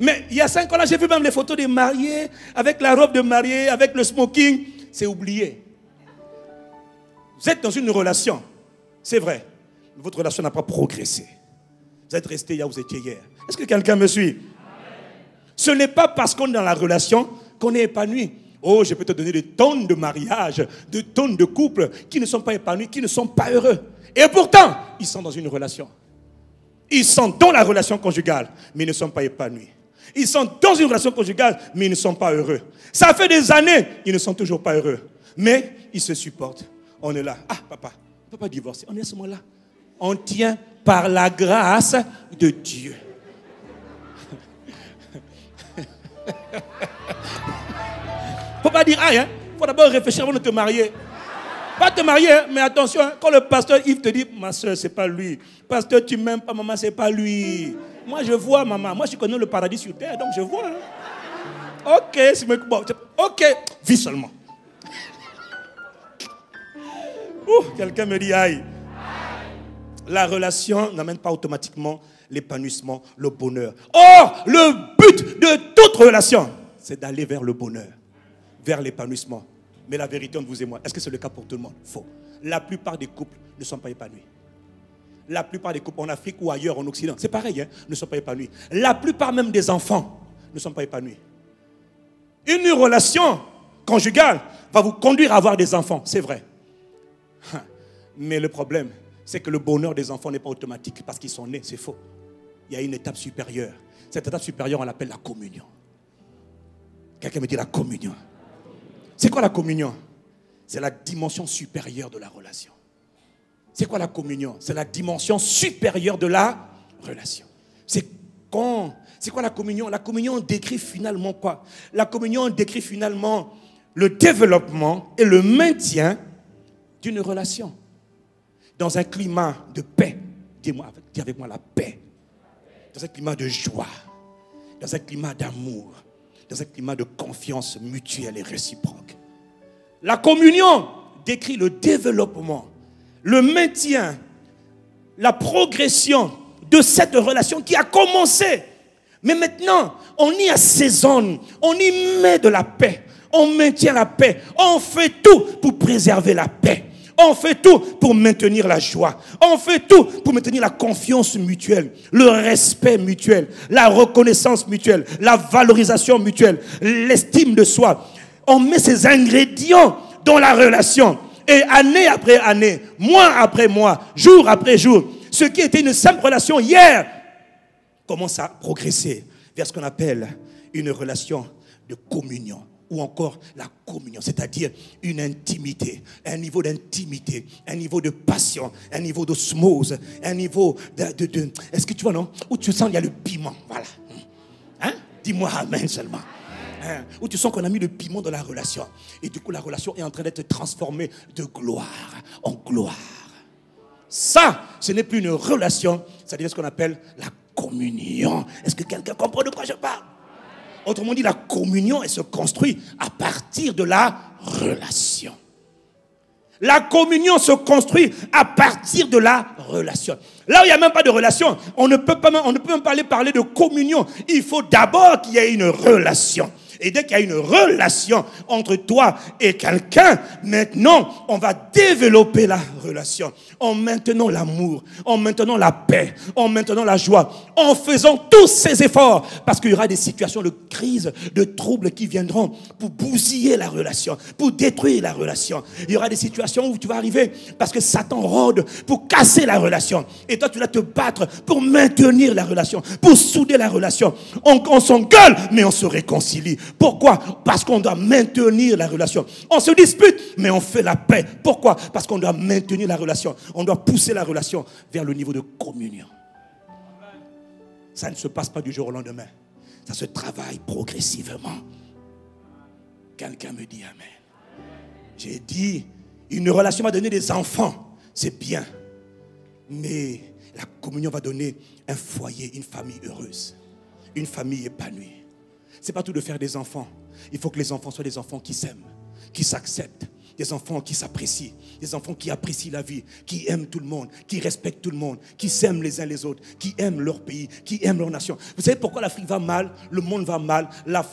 Mais il y a 5 ans là, j'ai vu même les photos des mariés, avec la robe de mariée, avec le smoking. C'est oublié. Vous êtes dans une relation, c'est vrai. Mais votre relation n'a pas progressé. Vous êtes resté là où vous étiez hier. Est-ce que quelqu'un me suit? Ce n'est pas parce qu'on est dans la relation qu'on est épanoui. Oh, je peux te donner des tonnes de mariages, de tonnes de couples qui ne sont pas épanouis, qui ne sont pas heureux. Et pourtant, ils sont dans une relation. Ils sont dans la relation conjugale, mais ils ne sont pas épanouis. Ils sont dans une relation conjugale, mais ils ne sont pas heureux. Ça fait des années, ils ne sont toujours pas heureux. Mais ils se supportent. On est là. Ah, papa, on ne peut pas divorcer. On est à ce moment-là. On tient par la grâce de Dieu. Faut pas dire aïe, hein. Faut d'abord réfléchir avant de te marier. Pas te marier, hein, mais attention, hein, quand le pasteur Yves te dit, ma soeur, c'est pas lui. Pasteur, tu m'aimes pas, maman, c'est pas lui. Moi, je vois, maman. Moi, je connais le paradis sur terre, donc je vois. Hein. Ok, bon, ok, vis seulement. Quelqu'un me dit aïe. La relation n'amène pas automatiquement l'épanouissement, le bonheur. Or, le but de toute relation, c'est d'aller vers le bonheur, vers l'épanouissement. Mais la vérité entre vous et moi, est-ce que c'est le cas pour tout le monde? Faux. La plupart des couples ne sont pas épanouis. La plupart des couples en Afrique ou ailleurs en Occident, c'est pareil, hein, ne sont pas épanouis. La plupart même des enfants ne sont pas épanouis. Une relation conjugale va vous conduire à avoir des enfants, c'est vrai. Mais le problème, c'est que le bonheur des enfants n'est pas automatique parce qu'ils sont nés, c'est faux. Il y a une étape supérieure. Cette étape supérieure, on l'appelle la communion. Quelqu'un me dit la communion. C'est quoi la communion? C'est la dimension supérieure de la relation. C'est quoi la communion? C'est la dimension supérieure de la relation. C'est quoi la communion? La communion décrit finalement quoi? La communion décrit finalement le développement et le maintien d'une relation. Dans un climat de paix. Dis avec moi la paix. Dans un climat de joie. Dans un climat d'amour. Dans un climat de confiance mutuelle et réciproque. La communion décrit le développement, le maintien, la progression de cette relation qui a commencé. Mais maintenant, on y assaisonne, on y met de la paix, on maintient la paix, on fait tout pour préserver la paix. On fait tout pour maintenir la joie. On fait tout pour maintenir la confiance mutuelle, le respect mutuel, la reconnaissance mutuelle, la valorisation mutuelle, l'estime de soi. On met ces ingrédients dans la relation. Et année après année, mois après mois, jour après jour, ce qui était une simple relation hier commence à progresser vers ce qu'on appelle une relation de communion. Ou encore la communion, c'est-à-dire une intimité, un niveau d'intimité, un niveau de passion, un niveau d'osmose, un niveau de est-ce que tu vois, non? Où tu sens qu'il y a le piment, voilà. Hein? Dis-moi amen seulement. Hein? Où tu sens qu'on a mis le piment dans la relation. Et du coup, la relation est en train d'être transformée de gloire en gloire. Ça, ce n'est plus une relation, ça devient ce qu'on appelle la communion. Est-ce que quelqu'un comprend de quoi je parle? Autrement dit, la communion, elle se construit à partir de la relation. La communion se construit à partir de la relation. Là où il n'y a même pas de relation, on ne peut même pas parler de communion. Il faut d'abord qu'il y ait une relation. Et dès qu'il y a une relation entre toi et quelqu'un, maintenant, on va développer la relation en maintenant l'amour, en maintenant la paix, en maintenant la joie, en faisant tous ces efforts. Parce qu'il y aura des situations de crise, de troubles qui viendront pour bousiller la relation, pour détruire la relation. Il y aura des situations où tu vas arriver parce que Satan rôde pour casser la relation. Et toi, tu vas te battre pour maintenir la relation, pour souder la relation. On s'engueule, mais on se réconcilie. Pourquoi? Parce qu'on doit maintenir la relation. On se dispute, mais on fait la paix. Pourquoi? Parce qu'on doit maintenir la relation. On doit pousser la relation vers le niveau de communion. Ça ne se passe pas du jour au lendemain. Ça se travaille progressivement. Quelqu'un me dit amen. J'ai dit, une relation va donner des enfants. C'est bien. Mais la communion va donner un foyer, une famille heureuse. Une famille épanouie. Ce n'est pas tout de faire des enfants. Il faut que les enfants soient des enfants qui s'aiment, qui s'acceptent, Des enfants qui s'apprécient. Des enfants qui apprécient la vie, qui aiment tout le monde, qui respectent tout le monde, qui s'aiment les uns les autres, qui aiment leur pays, qui aiment leur nation. Vous savez pourquoi l'Afrique va mal? Le monde va mal,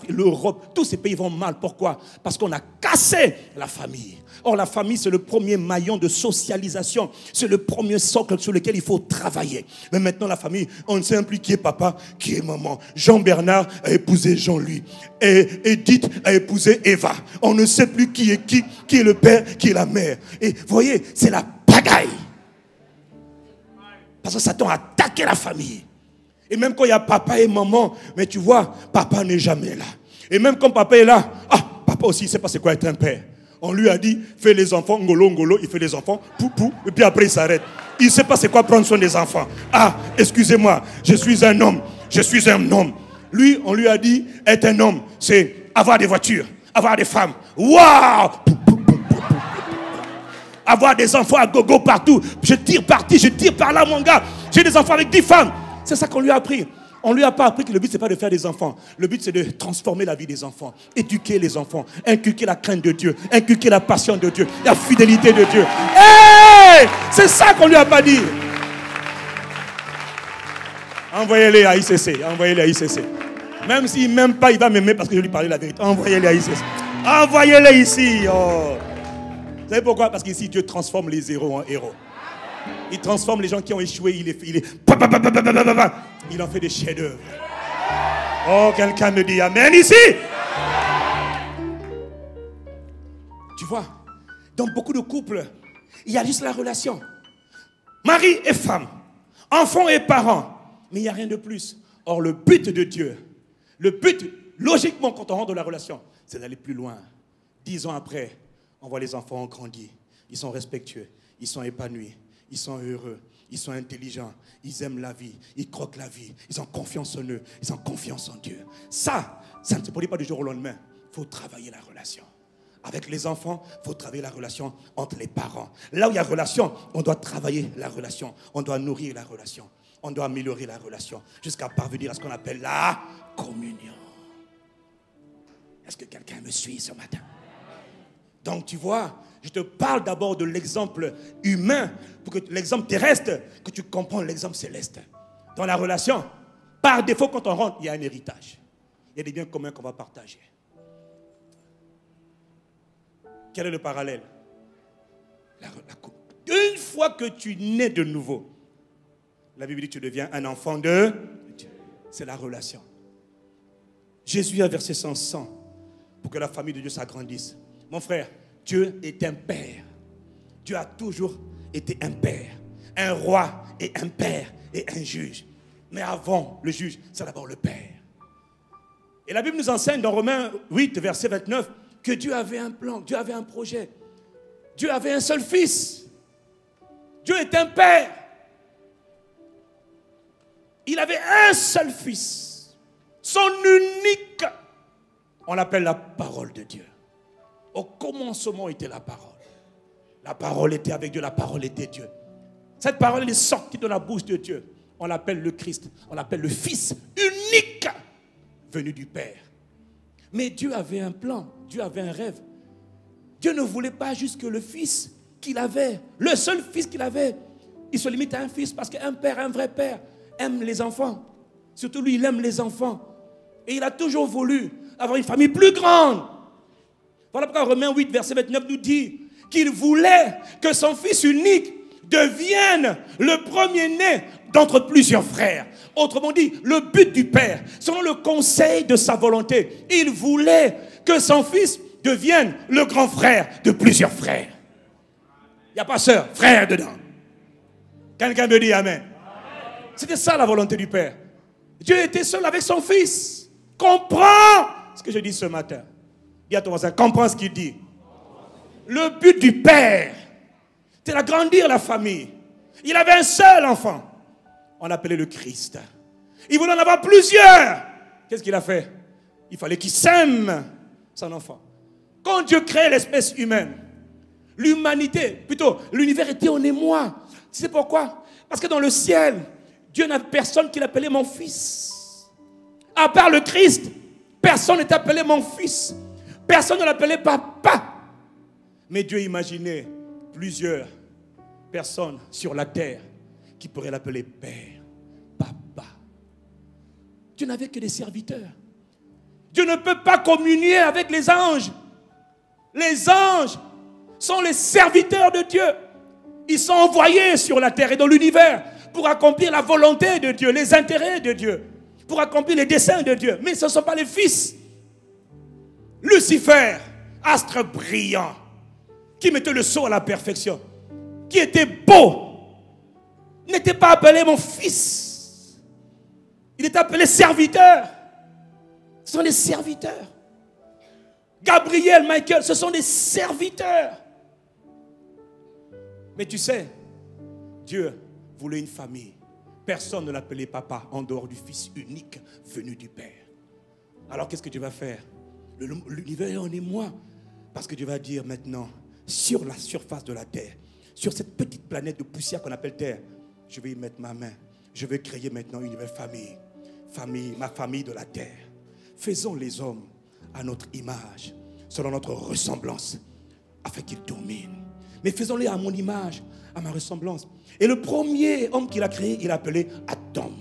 l'Europe, tous ces pays vont mal. Pourquoi? Parce qu'on a cassé la famille. Or, la famille, c'est le premier maillon de socialisation. C'est le premier socle sur lequel il faut travailler. Mais maintenant, la famille, on ne sait plus qui est papa, qui est maman. Jean-Bernard a épousé Jean-Louis. Et Edith a épousé Eva. On ne sait plus qui est le père, qui est la mère. Et vous voyez, c'est la pagaille. Parce que Satan a attaqué la famille. Et même quand il y a papa et maman, mais tu vois, papa n'est jamais là. Et même quand papa est là, papa aussi, il ne sait pas c'est quoi être un père. On lui a dit, fais les enfants, ngolo, ngolo, il fait les enfants, pou, pou, et puis après il s'arrête. Il ne sait pas c'est quoi prendre soin des enfants. Excusez-moi, je suis un homme, Lui, on lui a dit, être un homme, c'est avoir des voitures, avoir des femmes. Waouh! Avoir des enfants à gogo partout. Je tire parti, je tire par là, mon gars. J'ai des enfants avec 10 femmes. C'est ça qu'on lui a appris. On ne lui a pas appris que le but, ce n'est pas de faire des enfants. Le but, c'est de transformer la vie des enfants. Éduquer les enfants. Inculquer la crainte de Dieu. Inculquer la passion de Dieu. La fidélité de Dieu. Hey! C'est ça qu'on ne lui a pas dit. Envoyez-les à ICC. Envoyez-les à ICC. Même s'il ne m'aime pas, il va m'aimer parce que je lui parlais la vérité. Envoyez-les à ICC. Envoyez-les ici. Oh. Vous savez pourquoi? Parce qu'ici, Dieu transforme les zéros en héros. Il transforme les gens qui ont échoué. Il en fait des chefs-d'œuvre. Oh, quelqu'un me dit amen ici. Tu vois, dans beaucoup de couples, il y a juste la relation. Mari et femme, enfants et parents. Mais il n'y a rien de plus. Or, le but de Dieu, le but, logiquement, quand on rentre dans la relation, c'est d'aller plus loin. 10 ans après, on voit les enfants ont grandi. Ils sont respectueux. Ils sont épanouis. Ils sont heureux, ils sont intelligents, ils aiment la vie, ils croquent la vie, ils ont confiance en eux, ils ont confiance en Dieu. Ça ne se produit pas du jour au lendemain. Il faut travailler la relation. Avec les enfants, il faut travailler la relation entre les parents. Là où il y a relation, on doit travailler la relation. On doit nourrir la relation. On doit améliorer la relation jusqu'à parvenir à ce qu'on appelle la communion. Est-ce que quelqu'un me suit ce matin? Donc tu vois, je te parle d'abord de l'exemple humain, pour que l'exemple terrestre, que tu comprends l'exemple céleste. Dans la relation, par défaut, quand on rentre, il y a un héritage. Il y a des biens communs qu'on va partager. Quel est le parallèle? Une fois que tu nais de nouveau, la Bible dit que tu deviens un enfant de Dieu. C'est la relation. Jésus a versé son sang pour que la famille de Dieu s'agrandisse. Mon frère, Dieu est un père. Dieu a toujours été un père. Un roi et un père et un juge. Mais avant le juge, c'est d'abord le père. Et la Bible nous enseigne dans Romains 8, verset 29, que Dieu avait un plan, Dieu avait un projet. Dieu avait un seul fils. Dieu est un père. Il avait un seul fils. Son unique. On l'appelle la parole de Dieu. Au commencement était la parole. La parole était avec Dieu, la parole était Dieu. Cette parole est sortie de la bouche de Dieu. On l'appelle le Christ, on l'appelle le Fils unique venu du Père. Mais Dieu avait un plan, Dieu avait un rêve. Dieu ne voulait pas juste que le Fils qu'il avait, le seul Fils qu'il avait, il se limite à un fils parce qu'un père, un vrai père, aime les enfants. Surtout lui, il aime les enfants. Et il a toujours voulu avoir une famille plus grande. Voilà pourquoi Romains 8, verset 29 nous dit qu'il voulait que son fils unique devienne le premier-né d'entre plusieurs frères. Autrement dit, le but du Père, selon le conseil de sa volonté, il voulait que son fils devienne le grand frère de plusieurs frères. Il n'y a pas sœur, frère dedans. Quelqu'un me dit amen. C'était ça la volonté du Père. Dieu était seul avec son fils. Comprends ce que je dis ce matin. Dis à ton voisin, comprends ce qu'il dit. Le but du Père, c'est d'agrandir la famille. Il avait un seul enfant. On l'appelait le Christ. Il voulait en avoir plusieurs. Qu'est-ce qu'il a fait? Il fallait qu'il sème son enfant. Quand Dieu crée l'espèce humaine, l'humanité, plutôt l'univers était en émoi. Tu sais pourquoi? Parce que dans le ciel, Dieu n'a personne qui l'appelait mon fils. À part le Christ, personne n'est appelé mon fils. Personne ne l'appelait papa. Mais Dieu imaginait plusieurs personnes sur la terre qui pourraient l'appeler Père, Papa. Dieu n'avait que des serviteurs. Dieu ne peut pas communier avec les anges. Les anges sont les serviteurs de Dieu. Ils sont envoyés sur la terre et dans l'univers pour accomplir la volonté de Dieu, les intérêts de Dieu, pour accomplir les desseins de Dieu. Mais ce ne sont pas les fils. Lucifer, astre brillant, qui mettait le sceau à la perfection, qui était beau, n'était pas appelé mon fils. Il était appelé serviteur. Ce sont des serviteurs. Gabriel, Michael, ce sont des serviteurs. Mais tu sais, Dieu voulait une famille. Personne ne l'appelait papa en dehors du fils unique venu du Père. Alors qu'est-ce que Dieu va faire? L'univers en est moi. Parce que Dieu va dire maintenant, sur la surface de la terre, sur cette petite planète de poussière qu'on appelle terre, je vais y mettre ma main. Je vais créer maintenant une nouvelle famille. Famille, ma famille de la terre. Faisons les hommes à notre image, selon notre ressemblance, afin qu'ils dominent. Mais faisons-les à mon image, à ma ressemblance. Et le premier homme qu'il a créé, il a appelé Adam.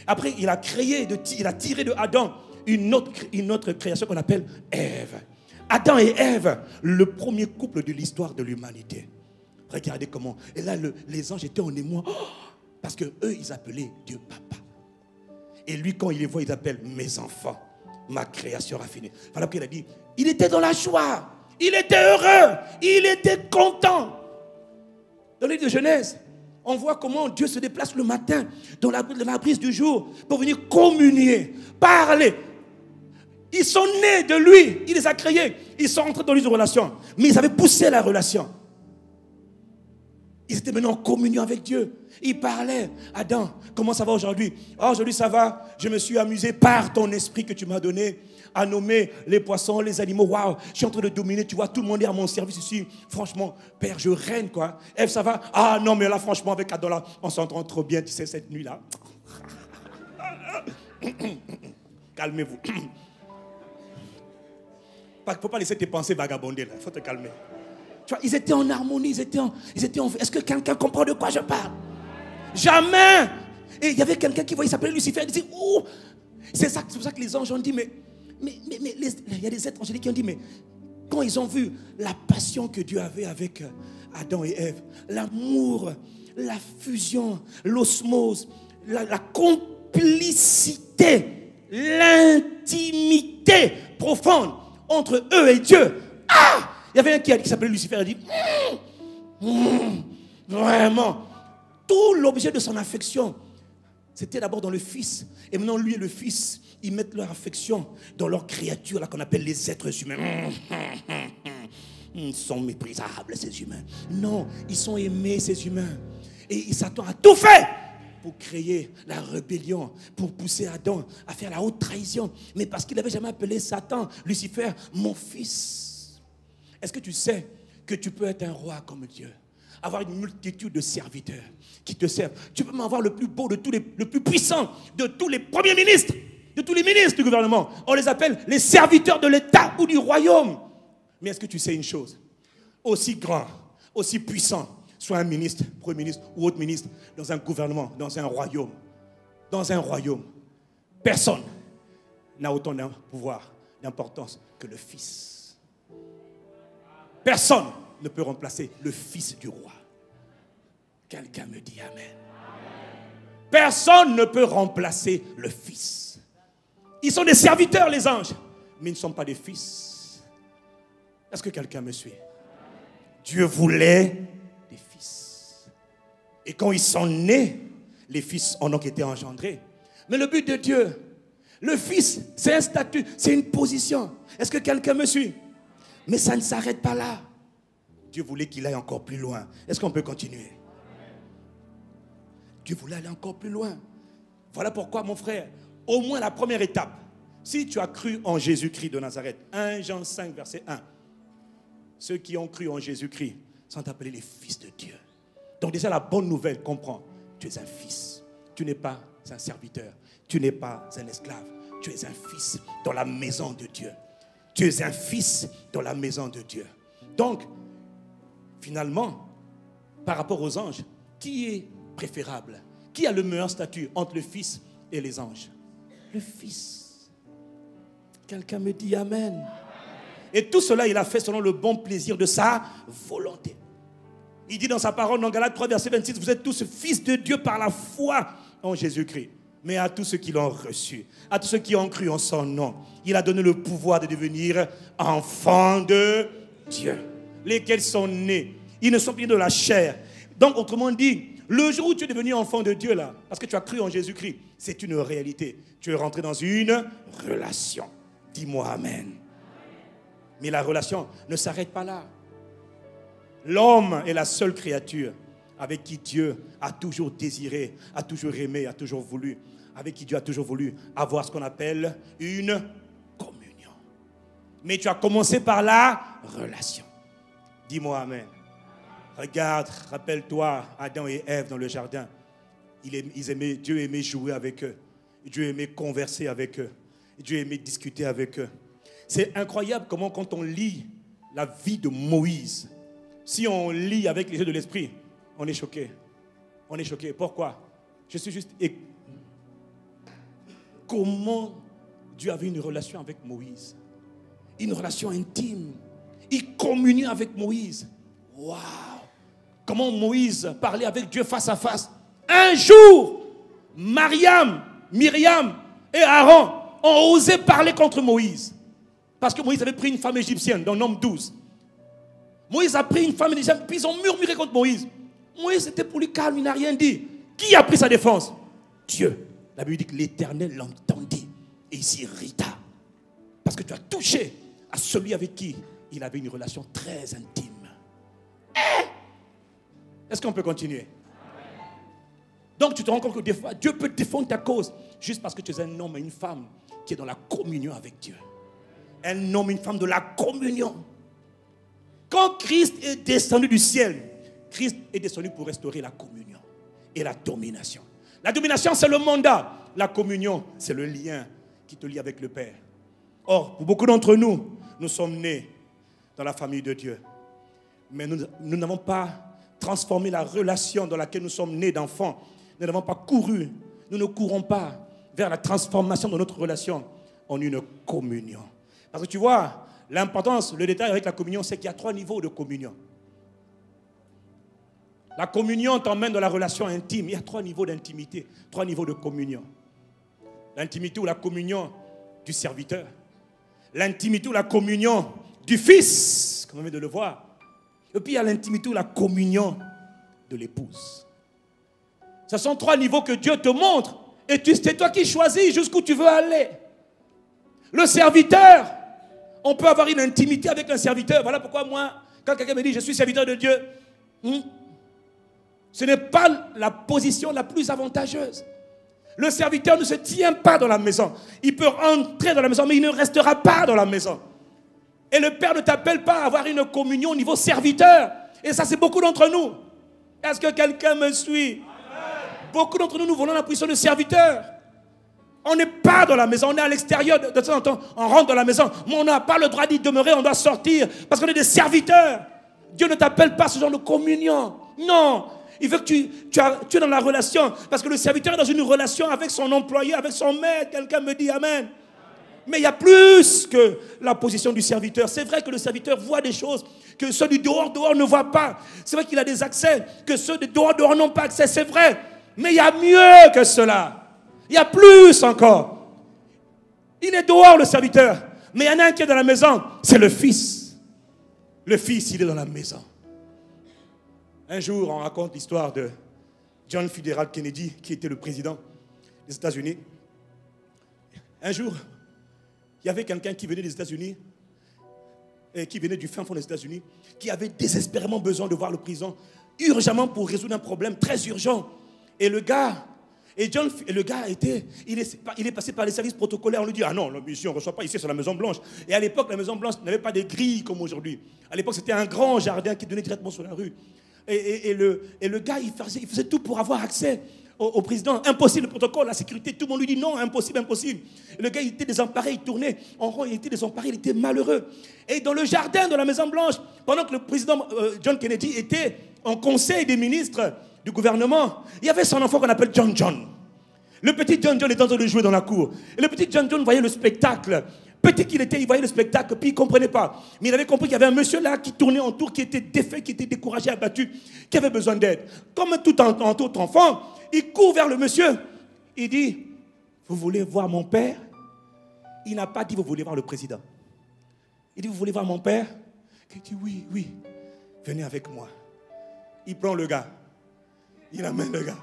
Après, il a tiré de Adam une autre création qu'on appelle Ève. Adam et Ève, le premier couple de l'histoire de l'humanité. Regardez comment. Et là, les anges étaient en émoi. Parce que eux, ils appelaient Dieu Papa. Et lui, quand il les voit, il appelle mes enfants, ma création raffinée. Voilà qu'il a dit, il était dans la joie, il était heureux, il était content. Dans le livre de Genèse, on voit comment Dieu se déplace le matin dans la brise du jour pour venir communier, parler. Ils sont nés de lui, il les a créés, ils sont entrés dans une relation, mais ils avaient poussé la relation. Ils étaient maintenant en communion avec Dieu. Ils parlaient. Adam, comment ça va aujourd'hui? Oh, aujourd'hui ça va. Je me suis amusé par ton esprit que tu m'as donné à nommer les poissons, les animaux. Waouh, je suis en train de dominer. Tu vois, tout le monde est à mon service ici. Franchement, Père, je règne quoi. Ève, ça va? Ah non, mais là, franchement, avec Adam, là, on s'entend trop bien, tu sais, cette nuit-là. Calmez-vous. Il ne faut pas laisser tes pensées vagabonder là. Il faut te calmer. Tu vois, ils étaient en harmonie, ils étaient en... Est-ce que quelqu'un comprend de quoi je parle? Jamais. Et il y avait quelqu'un qui voyait, il s'appelait Lucifer, il disait, oh, c'est pour ça que les anges ont dit, mais il y a des êtres angéliques qui ont dit, mais quand ils ont vu la passion que Dieu avait avec Adam et Ève, l'amour, la fusion, l'osmose, la complicité, l'intimité profonde entre eux et Dieu. Ah! Il y avait un qui s'appelait Lucifer, il a dit, vraiment, tout l'objet de son affection, c'était d'abord dans le Fils. Et maintenant, lui et le Fils, ils mettent leur affection dans leur créature, là qu'on appelle les êtres humains. Ils sont méprisables, ces humains. Non, ils sont aimés, ces humains. Et Satan a tout fait pour créer la rébellion, pour pousser Adam à faire la haute trahison. Mais parce qu'il n'avait jamais appelé Satan, Lucifer, mon fils. Est-ce que tu sais que tu peux être un roi comme Dieu? Avoir une multitude de serviteurs qui te servent. Tu peux même avoir le plus beau de tous le plus puissant de tous les premiers ministres, de tous les ministres du gouvernement. On les appelle les serviteurs de l'État ou du royaume. Mais est-ce que tu sais une chose? Aussi grand, aussi puissant, soit un ministre, premier ministre ou autre ministre, dans un gouvernement, dans un royaume, personne n'a autant de pouvoir, d'importance que le Fils. Personne ne peut remplacer le Fils du roi. Quelqu'un me dit Amen. Personne ne peut remplacer le Fils. Ils sont des serviteurs, les anges, mais ils ne sont pas des fils. Est-ce que quelqu'un me suit? Dieu voulait des fils. Et quand ils sont nés, les fils en ont été engendrés. Mais le but de Dieu, le Fils, c'est un statut, c'est une position. Est-ce que quelqu'un me suit? Mais ça ne s'arrête pas là. Dieu voulait qu'il aille encore plus loin. Est-ce qu'on peut continuer? Dieu voulait aller encore plus loin. Voilà pourquoi, mon frère, au moins la première étape, si tu as cru en Jésus-Christ de Nazareth, 1 Jean 5, verset 1, ceux qui ont cru en Jésus-Christ sont appelés les fils de Dieu. Donc déjà, la bonne nouvelle, comprends, tu es un fils. Tu n'es pas un serviteur. Tu n'es pas un esclave. Tu es un fils dans la maison de Dieu. Tu es un fils dans la maison de Dieu. Donc, finalement, par rapport aux anges, qui est préférable? Qui a le meilleur statut entre le Fils et les anges? Le Fils. Quelqu'un me dit Amen. Et tout cela, il a fait selon le bon plaisir de sa volonté. Il dit dans sa parole, dans Galates 3, verset 26, vous êtes tous fils de Dieu par la foi en Jésus-Christ. Mais à tous ceux qui l'ont reçu, à tous ceux qui ont cru en son nom, il a donné le pouvoir de devenir enfants de Dieu. Lesquels sont nés. Ils ne sont plus de la chair. Donc, autrement dit, le jour où tu es devenu enfant de Dieu, là, parce que tu as cru en Jésus-Christ, c'est une réalité. Tu es rentré dans une relation. Dis-moi Amen. Mais la relation ne s'arrête pas là. L'homme est la seule créature avec qui Dieu a toujours désiré, a toujours aimé, a toujours voulu, avec qui Dieu a toujours voulu avoir ce qu'on appelle une communion. Mais tu as commencé par la relation. Dis-moi Amen. Regarde, rappelle-toi Adam et Ève dans le jardin. Dieu aimait jouer avec eux. Dieu aimait converser avec eux. Dieu aimait discuter avec eux. C'est incroyable comment quand on lit la vie de Moïse, si on lit avec les yeux de l'esprit, on est choqué. On est choqué. Pourquoi? Je suis juste... Comment Dieu avait une relation avec Moïse? Une relation intime. Il communiait avec Moïse. Waouh! Comment Moïse parlait avec Dieu face à face. Un jour, Myriam et Aaron ont osé parler contre Moïse. Parce que Moïse avait pris une femme égyptienne dans Nombre 12. Moïse a pris une femme égyptienne, puis ils ont murmuré contre Moïse. Moïse était pour lui calme, il n'a rien dit. Qui a pris sa défense? Dieu. La Bible dit que l'Éternel l'entendit et il s'irrita. Parce que tu as touché à celui avec qui il avait une relation très intime. Est-ce qu'on peut continuer? Donc tu te rends compte que des fois, Dieu peut défendre ta cause juste parce que tu es un homme et une femme qui est dans la communion avec Dieu. Un homme et une femme de la communion. Quand Christ est descendu du ciel, Christ est descendu pour restaurer la communion et la domination. La domination, c'est le mandat. La communion, c'est le lien qui te lie avec le Père. Or, pour beaucoup d'entre nous, nous sommes nés dans la famille de Dieu. Mais nous n'avons pas transformé la relation dans laquelle nous sommes nés d'enfants. Nous n'avons pas couru. Nous ne courons pas vers la transformation de notre relation en une communion. Parce que tu vois, l'importance, le détail avec la communion, c'est qu'il y a 3 niveaux de communion. La communion t'emmène dans la relation intime. Il y a 3 niveaux d'intimité, 3 niveaux de communion. L'intimité ou la communion du serviteur. L'intimité ou la communion du fils, comme on vient de le voir. Et puis il y a l'intimité ou la communion de l'épouse. Ce sont 3 niveaux que Dieu te montre. Et c'est toi qui choisis jusqu'où tu veux aller. Le serviteur, on peut avoir une intimité avec un serviteur. Voilà pourquoi moi, quand quelqu'un me dit je suis serviteur de Dieu, ce n'est pas la position la plus avantageuse. Le serviteur ne se tient pas dans la maison. Il peut entrer dans la maison, mais il ne restera pas dans la maison. Et le Père ne t'appelle pas à avoir une communion au niveau serviteur. Et ça, c'est beaucoup d'entre nous. Est-ce que quelqu'un me suit? Beaucoup d'entre nous, nous voulons la position de serviteur. On n'est pas dans la maison, on est à l'extérieur. De temps en temps, on rentre dans la maison, mais on n'a pas le droit d'y demeurer, on doit sortir. Parce qu'on est des serviteurs. Dieu ne t'appelle pas à ce genre de communion. Non. Il veut que tu es dans la relation. Parce que le serviteur est dans une relation avec son employé, avec son maître. Quelqu'un me dit Amen. Mais il y a plus que la position du serviteur. C'est vrai que le serviteur voit des choses que ceux du dehors ne voient pas. C'est vrai qu'il a des accès que ceux du dehors n'ont pas accès. C'est vrai. Mais il y a mieux que cela. Il y a plus encore. Il est dehors le serviteur. Mais il y en a un qui est dans la maison. C'est le fils. Le fils, il est dans la maison. Un jour, on raconte l'histoire de John Fitzgerald Kennedy, qui était le président des États-Unis. Un jour, il y avait quelqu'un qui venait des États-Unis, et qui venait du fin fond des États-Unis, qui avait désespérément besoin de voir le président, urgemment pour résoudre un problème très urgent. Et le gars, il est passé par les services protocolaires. On lui dit, ah non, monsieur, on ne reçoit pas ici sur la Maison Blanche. Et à l'époque, la Maison Blanche n'avait pas des grilles comme aujourd'hui. À l'époque, c'était un grand jardin qui donnait directement sur la rue. Et le gars, il faisait tout pour avoir accès au président, impossible le protocole, la sécurité, tout le monde lui dit non, impossible, impossible. Le gars, il était désemparé, il tournait en rond, il était désemparé, il était malheureux. Et dans le jardin de la Maison-Blanche, pendant que le président John Kennedy était en conseil des ministres du gouvernement, il y avait son enfant qu'on appelle John John. Le petit John John était en train de jouer dans la cour. Et le petit John John voyait le spectacle. Petit qu'il était, il voyait le spectacle, puis il ne comprenait pas. Mais il avait compris qu'il y avait un monsieur là qui tournait en tour, qui était défait, qui était découragé, abattu, qui avait besoin d'aide. Comme tout autre enfant, il court vers le monsieur. Il dit, vous voulez voir mon père? Il n'a pas dit, vous voulez voir le président. Il dit, vous voulez voir mon père? Il dit, oui, oui, venez avec moi. Il prend le gars. Il amène le gars.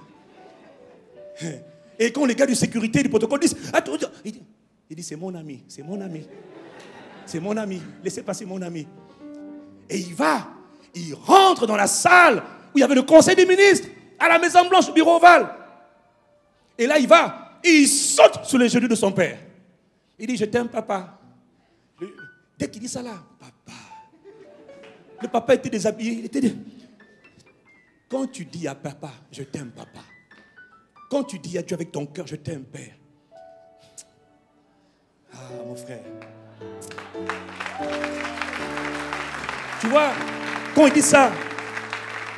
Et quand les gars de sécurité du protocole disent, attends, il dit, c'est mon ami, c'est mon ami. C'est mon ami, laissez passer mon ami. Et il rentre dans la salle où il y avait le conseil des ministres, à la Maison-Blanche, au bureau ovale. Et là, et il saute sur les genoux de son père. Il dit, je t'aime, papa. Dès qu'il dit ça là, papa. Le papa était déshabillé. Quand tu dis à papa, je t'aime, papa. Quand tu dis à Dieu avec ton cœur, je t'aime, Père. Ah, mon frère. Tu vois, quand il dit ça,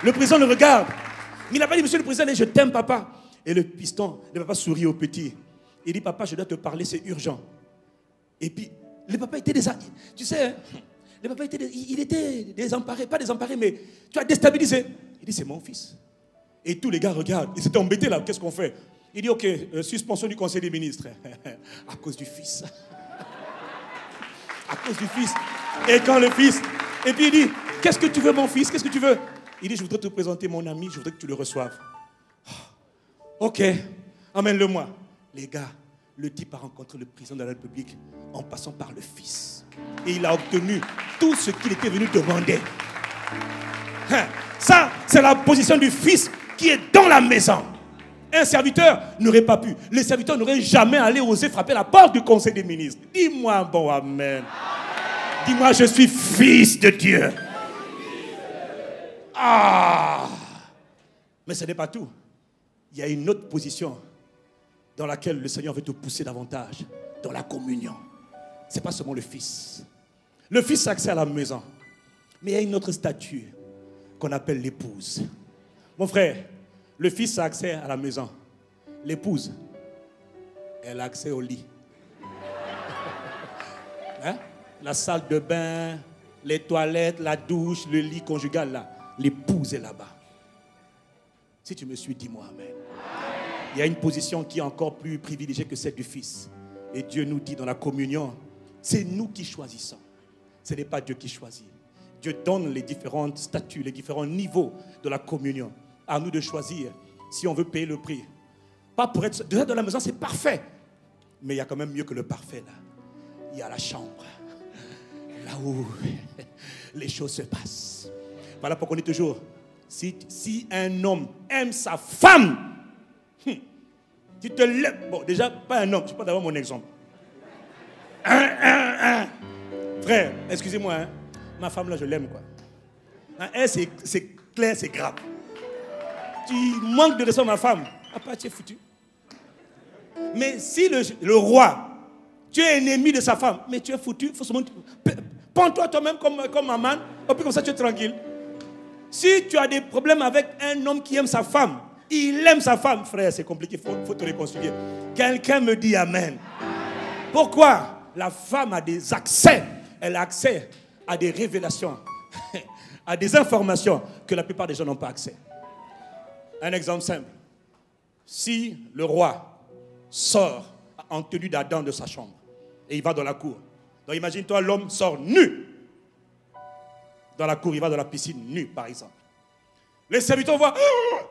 le président le regarde. Mais il n'a pas dit, monsieur le président, je t'aime, papa. Et le papa sourit au petit. Il dit, papa, je dois te parler, c'est urgent. Et puis, le papa était désemparé. Tu sais, le papa il était désemparé, pas désemparé, mais tu as déstabilisé. Il dit, c'est mon fils. Et tous les gars regardent. Ils étaient embêtés là, qu'est-ce qu'on fait? Il dit, ok, suspension du conseil des ministres. À cause du fils. À cause du fils. Et quand le fils... Et puis il dit, qu'est-ce que tu veux mon fils? Qu'est-ce que tu veux? Il dit, je voudrais te présenter mon ami, je voudrais que tu le reçoives. Ok, amène-le-moi. Les gars, le type a rencontré le président de la République en passant par le fils. Et il a obtenu tout ce qu'il était venu demander. Ça, c'est la position du fils qui est dans la maison. Un serviteur n'aurait pas pu. Les serviteurs n'auraient jamais osé frapper la porte du conseil des ministres. Dis-moi, bon, amen. Dis-moi, je suis fils de Dieu. Ah! Mais ce n'est pas tout. Il y a une autre position dans laquelle le Seigneur veut te pousser davantage. Dans la communion. Ce n'est pas seulement le fils. Le fils a accès à la maison. Mais il y a une autre statue qu'on appelle l'épouse. Mon frère, le fils a accès à la maison. L'épouse, elle a accès au lit. Hein? La salle de bain, les toilettes, la douche, le lit conjugal là. L'épouse est là-bas. Si tu me suis, dis-moi amen. Il y a une position qui est encore plus privilégiée que celle du fils. Et Dieu nous dit dans la communion, c'est nous qui choisissons. Ce n'est pas Dieu qui choisit. Dieu donne les différents statuts, les différents niveaux de la communion. À nous de choisir si on veut payer le prix. Pas pour être... Déjà dans la maison, c'est parfait. Mais il y a quand même mieux que le parfait là. Il y a la chambre. Là où les choses se passent. Voilà pourquoi on dit toujours, si un homme aime sa femme, tu te lèves. Bon, déjà, pas un homme, je peux d'avoir mon exemple. Frère, excusez-moi, hein, ma femme là, je l'aime quoi. Elle, c'est clair, c'est grave. Tu manques de respect à ma femme, après tu es foutu. Mais si le roi, tu es ennemi de sa femme, mais tu es foutu, il faut se montrer. Prends-toi toi-même comme maman, et puis comme ça tu es tranquille. Si tu as des problèmes avec un homme qui aime sa femme, il aime sa femme, frère, c'est compliqué, il faut te réconcilier. Quelqu'un me dit amen. Pourquoi? La femme a des accès, elle a accès à des révélations, à des informations que la plupart des gens n'ont pas accès. Un exemple simple. Si le roi sort en tenue d'Adam de sa chambre et il va dans la cour. Donc imagine-toi, l'homme sort nu dans la cour, il va dans la piscine nu par exemple. Les serviteurs voient,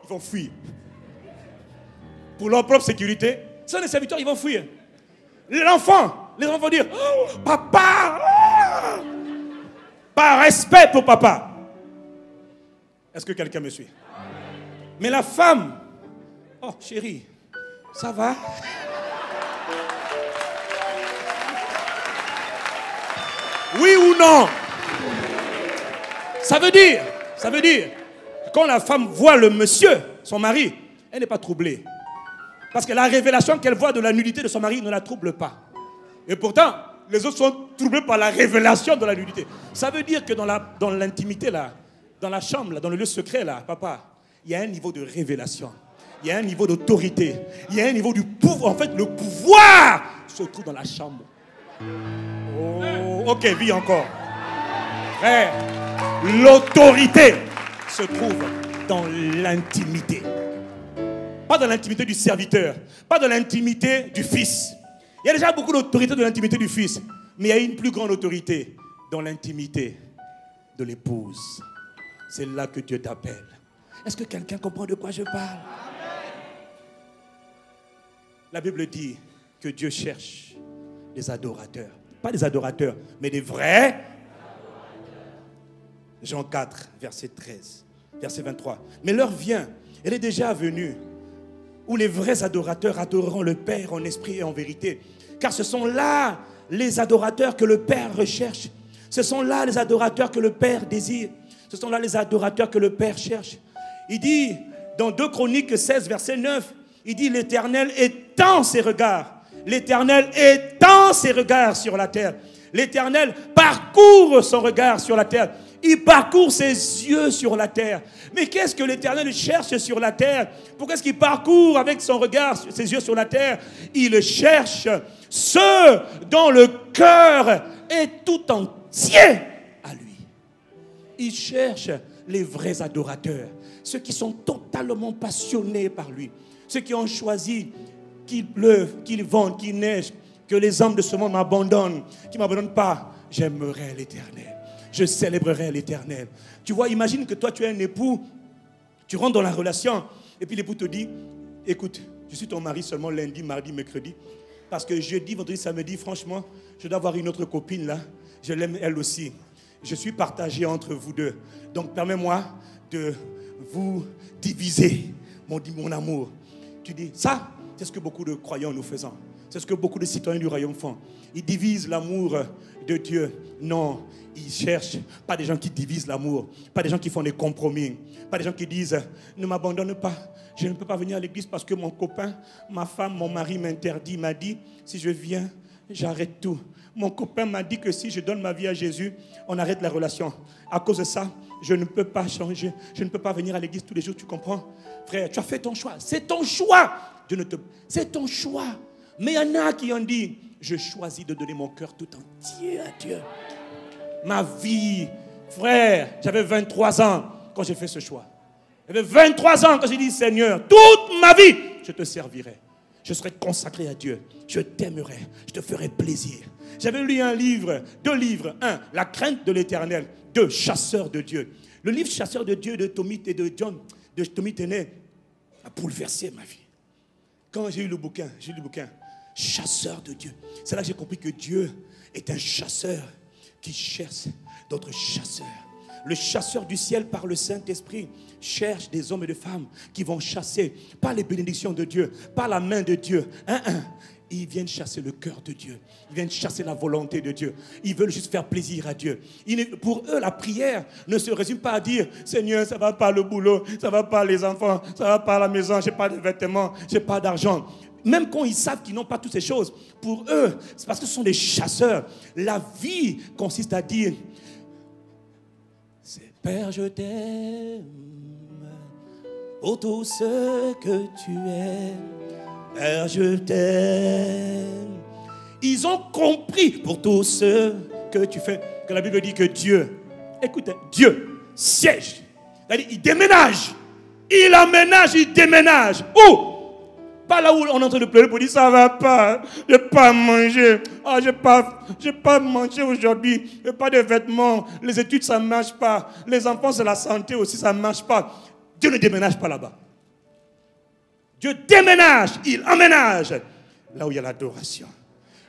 ils vont fuir. Pour leur propre sécurité, ce sont les serviteurs, ils vont fuir. Les enfants vont dire, papa, par respect pour papa. Est-ce que quelqu'un me suit? Mais la femme, oh chérie, ça va? Oui ou non? Ça veut dire, quand la femme voit le monsieur, son mari, elle n'est pas troublée. Parce que la révélation qu'elle voit de la nudité de son mari ne la trouble pas. Et pourtant, les autres sont troublés par la révélation de la nudité. Ça veut dire que dans l'intimité, là, dans la chambre, là, dans le lieu secret, là, papa, il y a un niveau de révélation. Il y a un niveau d'autorité. Il y a un niveau du pouvoir. En fait, le pouvoir se trouve dans la chambre. Oh, ok, vis encore. Frère, l'autorité se trouve dans l'intimité. Pas dans l'intimité du serviteur. Pas dans l'intimité du fils. Il y a déjà beaucoup d'autorité dans l'intimité du fils. Mais il y a une plus grande autorité dans l'intimité de l'épouse. C'est là que Dieu t'appelle. Est-ce que quelqu'un comprend de quoi je parle? La Bible dit que Dieu cherche des adorateurs. Pas des adorateurs, mais des vrais. Jean 4, verset 13, verset 23. Mais l'heure vient, elle est déjà venue, où les vrais adorateurs adoreront le Père en esprit et en vérité. Car ce sont là les adorateurs que le Père recherche. Ce sont là les adorateurs que le Père désire. Ce sont là les adorateurs que le Père cherche. Il dit, dans 2 Chroniques 16, verset 9, il dit, l'Éternel étend ses regards. L'Éternel étend ses regards sur la terre. L'Éternel parcourt son regard sur la terre. Il parcourt ses yeux sur la terre. Mais qu'est-ce que l'Éternel cherche sur la terre? Pourquoi est-ce qu'il parcourt avec son regard, ses yeux sur la terre? Il cherche ceux dont le cœur est tout entier à lui. Il cherche les vrais adorateurs. Ceux qui sont totalement passionnés par lui. Ceux qui ont choisi qu'il pleuve, qu'il vente, qu'il neige, que les hommes de ce monde m'abandonnent, qui ne m'abandonnent pas. J'aimerai l'Éternel. Je célébrerai l'Éternel. Tu vois, imagine que toi, tu es un époux, tu rentres dans la relation, et puis l'époux te dit, écoute, je suis ton mari seulement lundi, mardi, mercredi, parce que jeudi, vendredi, samedi, franchement, je dois avoir une autre copine là, je l'aime elle aussi. Je suis partagé entre vous deux. Donc, permets-moi de vous diviser mon amour. Tu dis, ça, c'est ce que beaucoup de croyants nous faisons. C'est ce que beaucoup de citoyens du royaume font. Ils divisent l'amour de Dieu. Non, ils cherchent pas des gens qui divisent l'amour, pas des gens qui font des compromis, pas des gens qui disent ne m'abandonne pas, je ne peux pas venir à l'église parce que mon copain, ma femme, mon mari m'interdit, m'a dit si je viens, j'arrête tout. Mon copain m'a dit que si je donne ma vie à Jésus, on arrête la relation. À cause de ça, je ne peux pas changer, je ne peux pas venir à l'église tous les jours, tu comprends? Frère, tu as fait ton choix, c'est ton choix. C'est ton choix. Mais il y en a qui ont dit, je choisis de donner mon cœur tout entier à Dieu. Ma vie, frère, j'avais 23 ans quand j'ai fait ce choix. J'avais 23 ans quand j'ai dit, Seigneur, toute ma vie, je te servirai. Je serai consacré à Dieu. Je t'aimerai. Je te ferai plaisir. J'avais lu un livre, 2 livres. 1, La crainte de l'Éternel. 2, Chasseur de Dieu. Le livre Chasseur de Dieu de Tommy Tenney a bouleversé ma vie. Quand j'ai eu le bouquin, Chasseur de Dieu. C'est là que j'ai compris que Dieu est un chasseur qui cherche d'autres chasseurs. Le chasseur du ciel par le Saint-Esprit cherche des hommes et des femmes qui vont chasser par les bénédictions de Dieu, par la main de Dieu. Ils viennent chasser le cœur de Dieu. Ils viennent chasser la volonté de Dieu. Ils veulent juste faire plaisir à Dieu. Pour eux, la prière ne se résume pas à dire « Seigneur, ça ne va pas le boulot, ça ne va pas les enfants, ça ne va pas la maison, je n'ai pas de vêtements, je n'ai pas d'argent. » Même quand ils savent qu'ils n'ont pas toutes ces choses, pour eux, c'est parce que ce sont des chasseurs. La vie consiste à dire « Père, je t'aime pour tout ce que tu es. Père, je t'aime. » Ils ont compris pour tout ce que tu fais. Que la Bible dit que Dieu, écoutez, Dieu siège. C'est-à-dire, il déménage. Il aménage, il déménage. Où? Pas là où on est en train de pleurer pour dire ça va pas, je n'ai pas mangé, je n'ai pas mangé aujourd'hui, je n'ai pas de vêtements, les études ça ne marche pas, les enfants c'est la santé aussi ça ne marche pas. Dieu ne déménage pas là-bas. Dieu déménage, il emménage là où il y a l'adoration,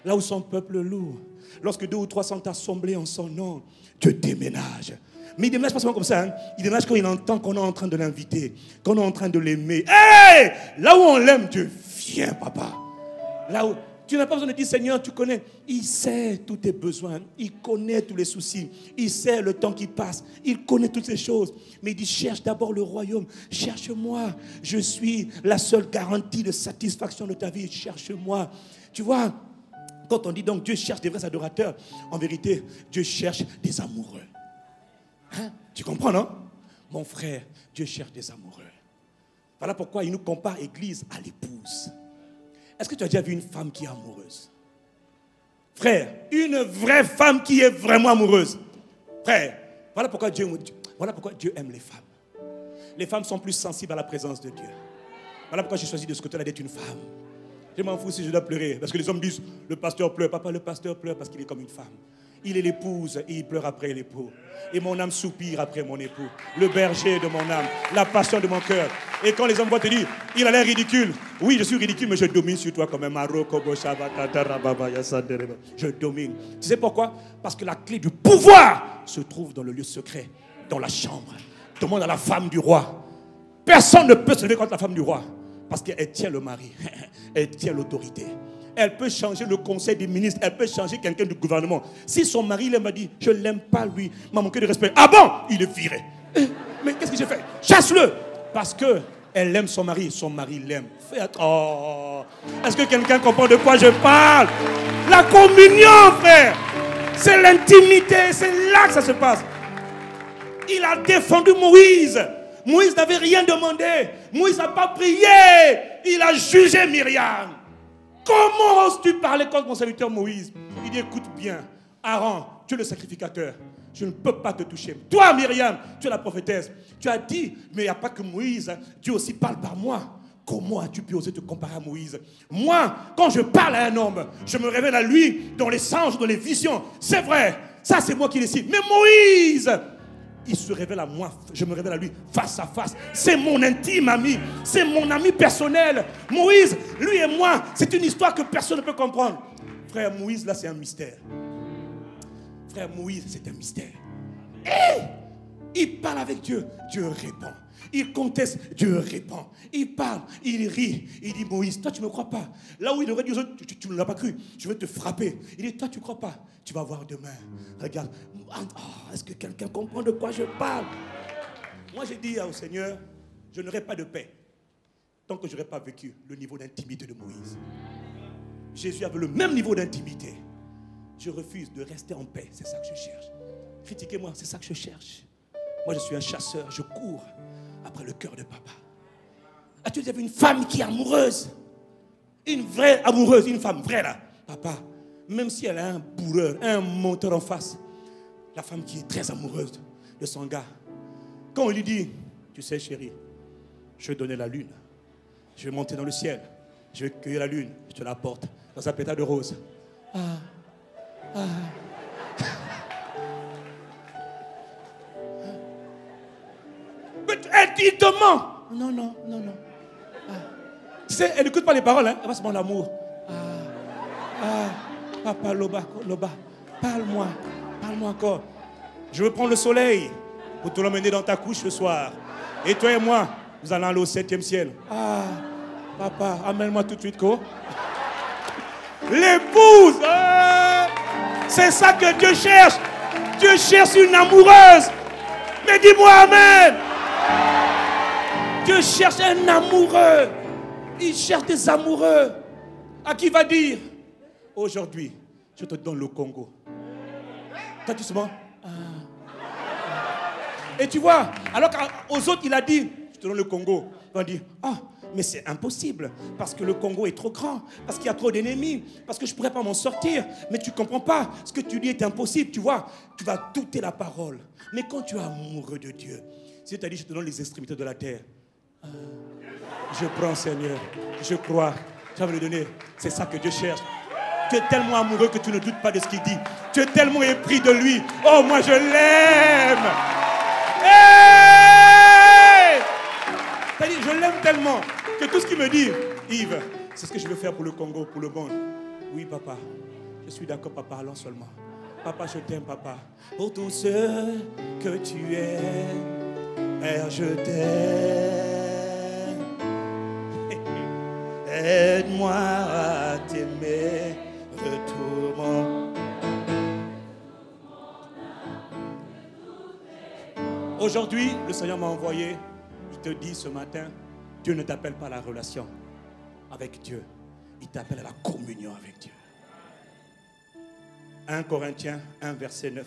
là où son peuple loue. Lorsque 2 ou 3 sont assemblés en son nom, Dieu déménage. Mais il déménage pas seulement comme ça. Hein. Il déménage quand il entend qu'on est en train de l'inviter, qu'on est en train de l'aimer. Hey! Là où on l'aime, Dieu, viens, papa. Là où Tu n'as pas besoin de dire, Seigneur, tu connais. Il sait tous tes besoins. Il connaît tous les soucis. Il sait le temps qui passe. Il connaît toutes ces choses. Mais il dit, cherche d'abord le royaume. Cherche-moi. Je suis la seule garantie de satisfaction de ta vie. Cherche-moi. Tu vois, quand on dit donc Dieu cherche des vrais adorateurs, en vérité, Dieu cherche des amoureux. Hein? Tu comprends, non? Mon frère, Dieu cherche des amoureux. Voilà pourquoi il nous compare l'Église à l'épouse. Est-ce que tu as déjà vu une femme qui est amoureuse? Frère, une vraie femme qui est vraiment amoureuse. Frère, voilà pourquoi Dieu aime les femmes. Les femmes sont plus sensibles à la présence de Dieu. Voilà pourquoi j'ai choisi de ce côté-là d'être une femme. Je m'en fous si je dois pleurer. Parce que les hommes disent, le pasteur pleure. Papa, le pasteur pleure parce qu'il est comme une femme. Il est l'épouse et il pleure après l'époux. Et mon âme soupire après mon époux. Le berger de mon âme, la passion de mon cœur. Et quand les hommes vont te dire, il a l'air ridicule. Oui, je suis ridicule, mais je domine sur toi comme un maro. Je domine. Tu sais pourquoi? Parce que la clé du pouvoir se trouve dans le lieu secret, dans la chambre. Demande à la femme du roi. Personne ne peut se lever contre la femme du roi. Parce qu'elle tient le mari. Elle tient l'autorité. Elle peut changer le conseil des ministres. Elle peut changer quelqu'un du gouvernement. Si son mari m'a dit, je ne l'aime pas lui, m'a manqué de respect. Ah bon? Il est viré. Mais qu'est-ce que j'ai fait? Chasse-le. Parce qu'elle aime son mari l'aime. Fais attention. Oh. Est-ce que quelqu'un comprend de quoi je parle? La communion, frère. C'est l'intimité. C'est là que ça se passe. Il a défendu Moïse. Moïse n'avait rien demandé. Moïse n'a pas prié. Il a jugé Myriam. Comment oses-tu parler contre mon serviteur Moïse? Il dit, écoute bien, Aaron, tu es le sacrificateur. Je ne peux pas te toucher. Toi, Myriam, tu es la prophétesse. Tu as dit, mais il n'y a pas que Moïse. Dieu aussi parle par moi. Comment as-tu pu oser te comparer à Moïse? Moi, quand je parle à un homme, je me révèle à lui dans les songes, dans les visions. C'est vrai, ça c'est moi qui décide. Mais Moïse, il se révèle à moi, je me révèle à lui face à face. C'est mon intime ami, c'est mon ami personnel. Moïse, lui et moi, c'est une histoire que personne ne peut comprendre. Frère Moïse, là c'est un mystère. Frère Moïse, c'est un mystère. Et il parle avec Dieu, Dieu répond. Il conteste, Dieu répond. Il parle, il rit. Il dit, Moïse, toi tu ne me crois pas. Là où il aurait dit aux autres, tu ne l'as pas cru, je vais te frapper. Il dit, toi tu ne crois pas, tu vas voir demain. Regarde, oh, est-ce que quelqu'un comprend de quoi je parle? Moi j'ai dit au Seigneur, je n'aurai pas de paix tant que je n'aurai pas vécu le niveau d'intimité de Moïse. Jésus avait le même niveau d'intimité. Je refuse de rester en paix, c'est ça que je cherche. Critiquez-moi, c'est ça que je cherche. Moi je suis un chasseur, je cours après le cœur de papa. As-tu déjà vu une femme qui est amoureuse? Une vraie amoureuse, une femme vraie là. Papa, même si elle a un bourreur, un menteur en face, la femme qui est très amoureuse de son gars, quand on lui dit, tu sais chérie, je vais donner la lune, je vais monter dans le ciel, je vais cueillir la lune, je te la porte dans un pétale de rose. Mais elle te ment. Non. Tu sais, elle n'écoute pas les paroles, hein. Elle va se mon amour. Papa, Loba, parle-moi encore. Je veux prendre le soleil pour te l'emmener dans ta couche ce soir. Et toi et moi, nous allons aller au 7e ciel. Papa, amène-moi tout de suite, quoi. L'épouse, c'est ça que Dieu cherche. Dieu cherche une amoureuse. Mais dis-moi amen. Dieu cherche un amoureux. Il cherche des amoureux. À qui va dire, aujourd'hui, je te donne le Congo. Toi, tu sais bon? Et tu vois, alors qu'aux autres, il a dit, je te donne le Congo. On va dire, mais c'est impossible, parce que le Congo est trop grand, parce qu'il y a trop d'ennemis, parce que je ne pourrais pas m'en sortir. Mais tu ne comprends pas, ce que tu dis est impossible, tu vois. Tu vas douter la parole. Mais quand tu es amoureux de Dieu, si tu as dit, je te donne les extrémités de la terre, je prends, Seigneur, je crois, tu vas me le donner. C'est ça que Dieu cherche. Tu es tellement amoureux que tu ne doutes pas de ce qu'il dit. Tu es tellement épris de lui. Oh, moi je l'aime. Hey! C'est-à-dire, je l'aime tellement que tout ce qu'il me dit, Yves, c'est ce que je veux faire pour le Congo, pour le monde. Oui, papa, je suis d'accord, papa, allons seulement. Papa, je t'aime, papa. Pour tout ce que tu es, Père, je t'aime. Aide-moi à t'aimer Aujourd'hui, le Seigneur m'a envoyé. Il te dit ce matin, Dieu ne t'appelle pas à la relation avec Dieu. Il t'appelle à la communion avec Dieu. 1 Corinthiens 1, verset 9.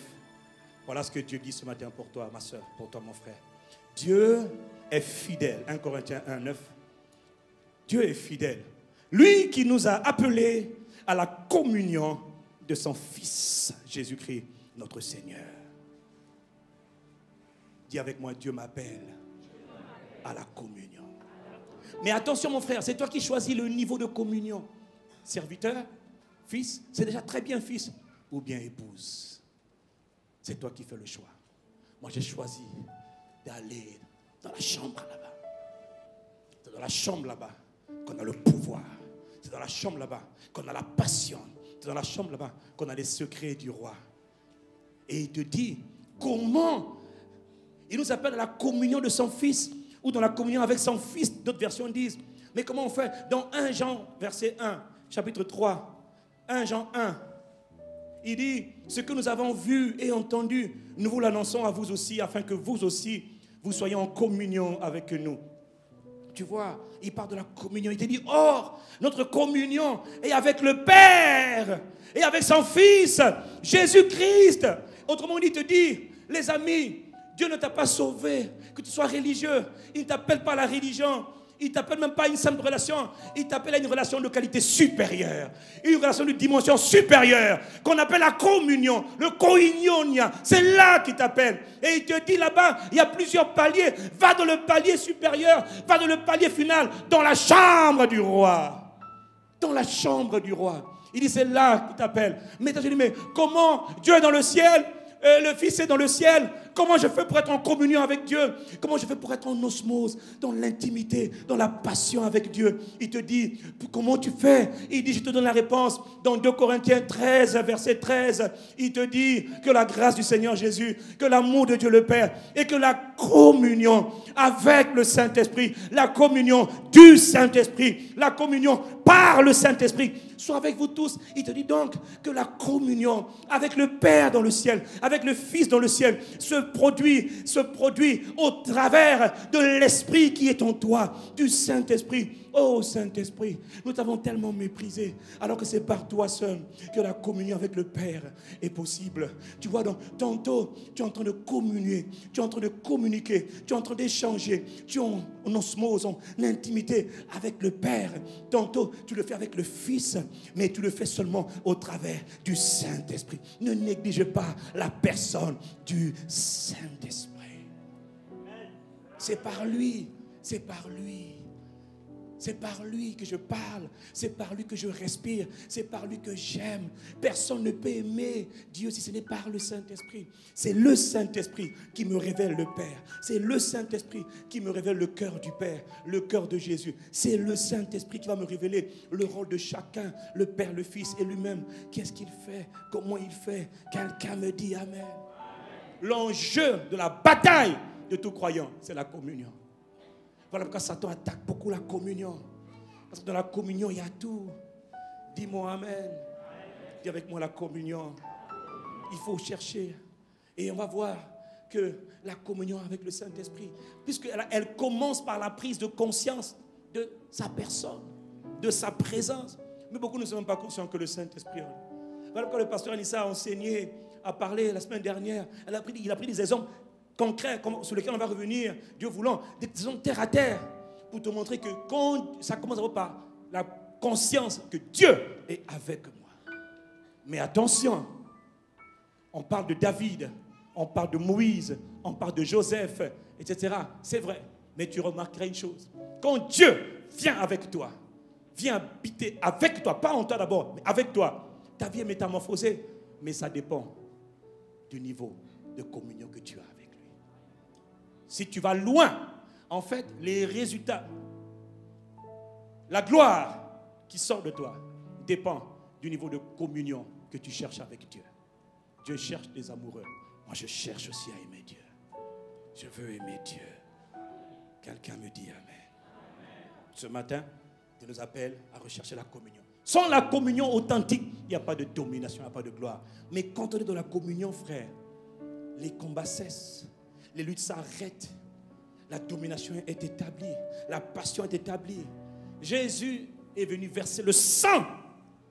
Voilà ce que Dieu dit ce matin pour toi, ma soeur, pour toi, mon frère. Dieu est fidèle. 1 Corinthiens 1, 9. Dieu est fidèle. Lui qui nous a appelés à la communion de son Fils, Jésus-Christ, notre Seigneur. Dis avec moi, Dieu m'appelle à la communion. Mais attention mon frère, c'est toi qui choisis le niveau de communion. Serviteur, fils, c'est déjà très bien fils, ou bien épouse. C'est toi qui fais le choix. Moi j'ai choisi d'aller dans la chambre là-bas. C'est dans la chambre là-bas qu'on a le pouvoir. C'est dans la chambre là-bas qu'on a la passion. C'est dans la chambre là-bas qu'on a les secrets du roi. Et il te dit comment il nous appelle à la communion de son Fils ou dans la communion avec son Fils. D'autres versions disent, mais comment on fait? Dans 1 Jean, verset 1, chapitre 3, 1 Jean 1, il dit, ce que nous avons vu et entendu, nous vous l'annonçons à vous aussi, afin que vous aussi, vous soyez en communion avec nous. Tu vois, il parle de la communion. Il te dit, or, notre communion est avec le Père et avec son Fils, Jésus-Christ. Autrement dit, il te dit, les amis, Dieu ne t'a pas sauvé, que tu sois religieux. Il ne t'appelle pas à la religion. Il ne t'appelle même pas à une simple relation. Il t'appelle à une relation de qualité supérieure. Une relation de dimension supérieure. Qu'on appelle la communion. Le koinionia. C'est là qu'il t'appelle. Et il te dit là-bas, il y a plusieurs paliers. Va dans le palier supérieur. Va dans le palier final. Dans la chambre du roi. Dans la chambre du roi. Il dit, c'est là qu'il t'appelle. Mais je dis, mais comment Dieu est dans le ciel? Le Fils est dans le ciel. Comment je fais pour être en communion avec Dieu? Comment je fais pour être en osmose, dans l'intimité, dans la passion avec Dieu? Il te dit, comment tu fais? Il dit, je te donne la réponse. Dans 2 Corinthiens 13, verset 13, il te dit que la grâce du Seigneur Jésus, que l'amour de Dieu le Père et que la communion avec le Saint-Esprit, la communion du Saint-Esprit, la communion par le Saint-Esprit, soit avec vous tous. Il te dit donc que la communion avec le Père dans le ciel, avec le Fils dans le ciel, se produit au travers de l'Esprit qui est en toi, du Saint-Esprit. Oh Saint-Esprit, nous t'avons tellement méprisé, alors que c'est par toi seul que la communion avec le Père est possible. Tu vois, donc, tantôt, tu es en train de communier, tu es en train de communiquer, tu es en train d'échanger, tu es en osmose, en intimité avec le Père. Tantôt, tu le fais avec le Fils, mais tu le fais seulement au travers du Saint-Esprit. Ne néglige pas la personne du Saint-Esprit. C'est par lui, c'est par lui. C'est par lui que je parle, c'est par lui que je respire, c'est par lui que j'aime. Personne ne peut aimer Dieu si ce n'est par le Saint-Esprit. C'est le Saint-Esprit qui me révèle le Père. C'est le Saint-Esprit qui me révèle le cœur du Père, le cœur de Jésus. C'est le Saint-Esprit qui va me révéler le rôle de chacun, le Père, le Fils et lui-même. Qu'est-ce qu'il fait? Comment il fait? Quelqu'un me dit Amen. L'enjeu de la bataille de tout croyant, c'est la communion. Voilà pourquoi Satan attaque beaucoup la communion. Parce que dans la communion, il y a tout. Dis-moi Amen. Dis avec moi la communion. Il faut chercher. Et on va voir que la communion avec le Saint-Esprit, puisqu'elle commence par la prise de conscience de sa personne, de sa présence. Mais beaucoup ne sont même pas conscients que le Saint-Esprit. Voilà pourquoi le pasteur Anissa a enseigné, a parlé la semaine dernière. Il a pris des exemples concret sur lequel on va revenir, Dieu voulant, des exemples terre à terre, pour te montrer que quand ça commence par la conscience que Dieu est avec moi. Mais attention, on parle de David, on parle de Moïse, on parle de Joseph, etc. C'est vrai, mais tu remarqueras une chose. Quand Dieu vient avec toi, vient habiter avec toi, pas en toi d'abord, mais avec toi, ta vie est métamorphosée, mais ça dépend du niveau de communion que tu as avec lui. Si tu vas loin, en fait, les résultats, la gloire qui sort de toi dépend du niveau de communion que tu cherches avec Dieu. Dieu cherche des amoureux. Moi, je cherche aussi à aimer Dieu. Je veux aimer Dieu. Quelqu'un me dit Amen. Ce matin, Dieu nous appelle à rechercher la communion. Sans la communion authentique, il n'y a pas de domination, il n'y a pas de gloire. Mais quand on est dans la communion, frère, les combats cessent. les luttes s'arrêtent. La domination est établie. La passion est établie. Jésus est venu verser le sang